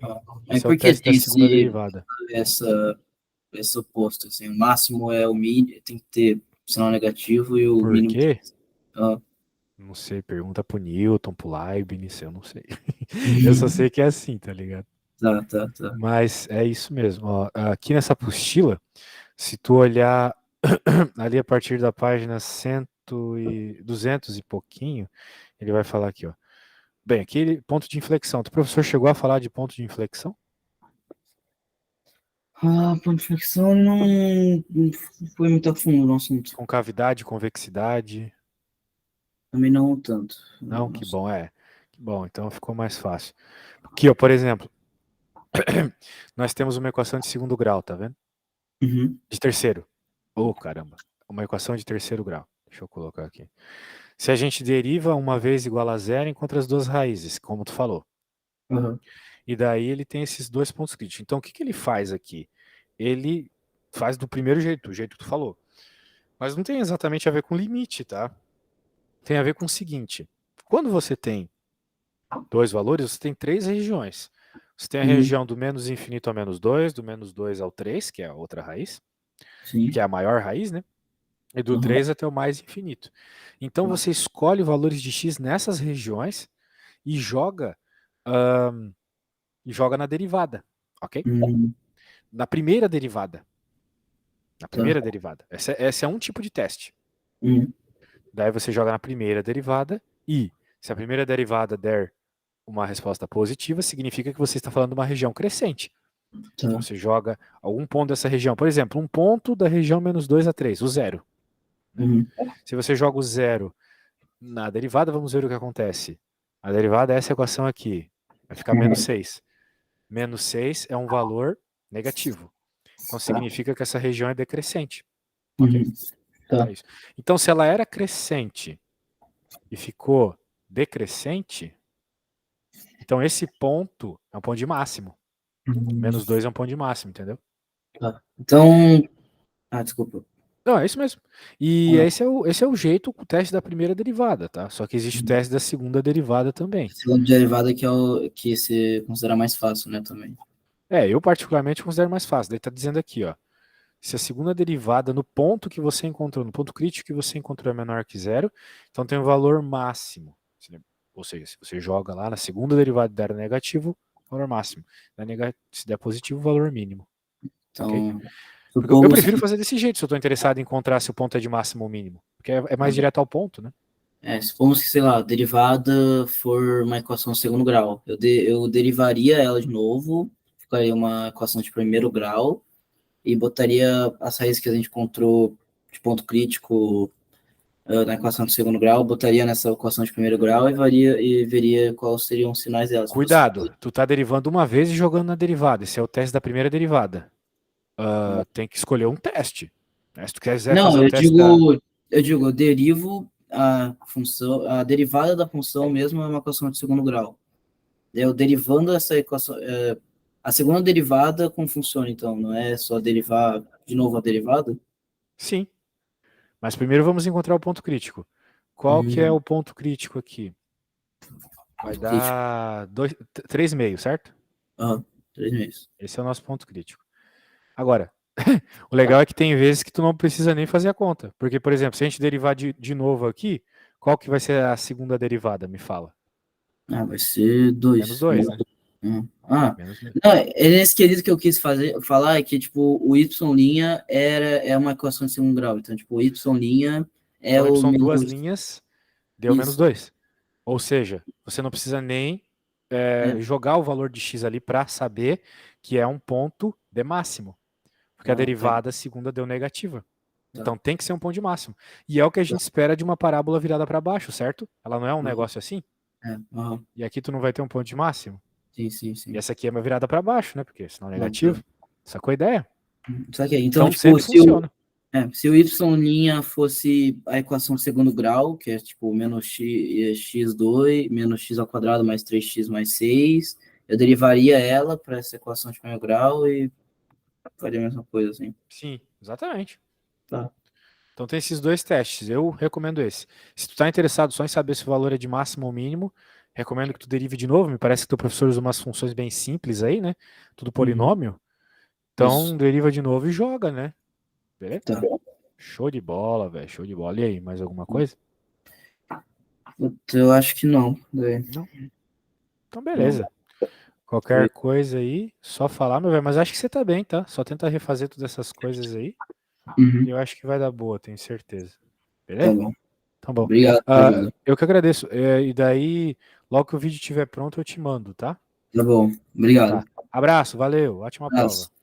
Ah, mas Esse é o por que teste da tem segunda derivada. essa, esse oposto? Assim, o máximo é o mínimo, tem que ter sinal negativo e o Por mínimo tem quê? que. Ah, Não sei, pergunta pro Newton, pro Leibniz, eu não sei. Eu só sei que é assim, tá ligado? tá, tá, tá. Mas é isso mesmo. Ó, aqui nessa apostila, se tu olhar ali a partir da página 100 e 200 e pouquinho, ele vai falar aqui, ó. Bem, aquele ponto de inflexão. O professor chegou a falar de ponto de inflexão? Por inflexão não foi muito a fundo no assunto. Concavidade, convexidade? Também não tanto. Não, que bom, é. Que bom, então ficou mais fácil. Aqui, ó, por exemplo, nós temos uma equação de segundo grau, tá vendo? Uhum, De terceiro. Oh, caramba. Uma equação de terceiro grau. Deixa eu colocar aqui. Se a gente deriva uma vez igual a zero, encontra as duas raízes, como tu falou. uhum, E daí ele tem esses dois pontos críticos. Então, o que que ele faz aqui? Ele faz do primeiro jeito, do jeito que tu falou. Mas não tem exatamente a ver com limite, tá? Tem a ver com o seguinte. Quando você tem dois valores, você tem três regiões. Você tem a uhum, região do menos infinito ao menos 2, do menos 2 ao 3, que é a outra raiz, que sim. é a maior raiz, né? E do Uhum, 3 até o mais infinito. Então tá. você escolhe valores de x nessas regiões e ahn, joga na derivada, ok? Uhum, Na primeira derivada. Na tá. primeira derivada. Esse é um tipo de teste. Uhum, Daí você joga na primeira derivada e, se a primeira derivada der uma resposta positiva, significa que você está falando de uma região crescente. Então tá. você joga algum ponto dessa região. Por exemplo, um ponto da região menos 2 a 3, o zero. Né? Uhum, Se você joga o zero na derivada, vamos ver o que acontece. A derivada é essa equação aqui. Vai ficar menos uhum, 6. Menos 6 é um valor negativo. Então tá. significa que essa região é decrescente. Ok? Uhum, É tá. isso. Então, se ela era crescente e ficou decrescente, então esse ponto é um ponto de máximo. Uhum, Menos 2 é um ponto de máximo, entendeu? tá. Então, desculpa. Não, é isso mesmo. E Ah, esse é o jeito, o teste da primeira derivada, tá? Só que existe o teste da segunda derivada também. segundo derivada que é o que você considera mais fácil, né, também. Eu particularmente considero mais fácil. Daí tá dizendo aqui, ó. Se a segunda derivada no ponto que você encontrou, no ponto crítico que você encontrou é menor que zero, então tem um valor máximo. Ou seja, se você joga lá na segunda derivada e der negativo, valor máximo. Se der positivo, valor mínimo. Ok? Então, Porque eu supomos prefiro que, fazer desse jeito se eu estou interessado em encontrar se o ponto é de máximo ou mínimo. Porque é mais direto ao ponto, né? supomos que, sei lá, a derivada for uma equação de segundo grau. Eu derivaria ela de novo, ficaria uma equação de primeiro grau, e botaria as raízes que a gente encontrou de ponto crítico na equação de segundo grau, botaria nessa equação de primeiro grau e veria quais seriam os sinais delas. Se fosse Cuidado, tu tá derivando uma vez e jogando na derivada. Esse é o teste da primeira derivada. Tem que escolher um teste. Né? Se tu quiser fazer não, o teste da. eu derivo a função, a derivada da função mesmo é uma equação de segundo grau. Eu derivando essa equação, a segunda derivada como funciona então? Não é só derivar de novo a derivada? Sim. Mas primeiro vamos encontrar o ponto crítico. Qual que é Hum, o ponto crítico aqui? Vai crítico. dar 3,5, certo? Ah, 3 meses. Esse é o nosso ponto crítico. Agora, o legal é que tem vezes que tu não precisa nem fazer a conta. Porque, por exemplo, se a gente derivar de novo aqui, qual que vai ser a segunda derivada? Me fala. Ah, vai ser Menos 2. 2, né? Menos 2. Não, é nesse quesito que eu quis falar é que, tipo, o y' é uma equação de segundo grau. Então, tipo, o y' é Então, o y duas menos linhas deu menos isso. 2. Ou seja, você não precisa nem É, jogar o valor de x ali para saber que é um ponto de máximo. Porque a ah, tá, derivada segunda deu negativa. tá, Então tem que ser um ponto de máximo. E é o que a gente espera de uma parábola virada para baixo, certo? Ela não é um aham, negócio assim? aham, E aqui tu não vai ter um ponto de máximo? sim, sim, E sim. essa aqui é uma virada para baixo, né? Porque senão é Ah, tá. negativo. Sacou a ideia? Saquei. Então, Então tipo, sempre funciona. se o y' fosse a equação de segundo grau, que é tipo menos x2 menos x ao quadrado mais 3x mais 6, eu derivaria ela para essa equação de primeiro grau e faria a mesma coisa, assim. Sim, exatamente. Tá. Então tem esses dois testes. Eu recomendo esse. Se tu está interessado só em saber se o valor é de máximo ou mínimo, recomendo que tu derive de novo. Me parece que teu professor usa umas funções bem simples aí, né? Tudo Uhum. polinômio. Isso. Então deriva de novo e joga, né? Beleza? Tá. Show de bola, velho. Show de bola. E aí, mais alguma coisa? Puta, eu acho que não. Daí. Não. Então Não. beleza. Qualquer Foi. coisa aí, só falar, meu velho. Mas acho que você tá bem, tá? Só tenta refazer todas essas coisas aí. E Uhum. eu acho que vai dar boa, tenho certeza. Tá Beleza? bom. Tá bom. Obrigado pela ajuda. Eu que agradeço. E daí, logo que o vídeo estiver pronto, eu te mando, tá? Tá bom. Tá. Obrigado. Abraço, valeu. Ótima prova. Abraço.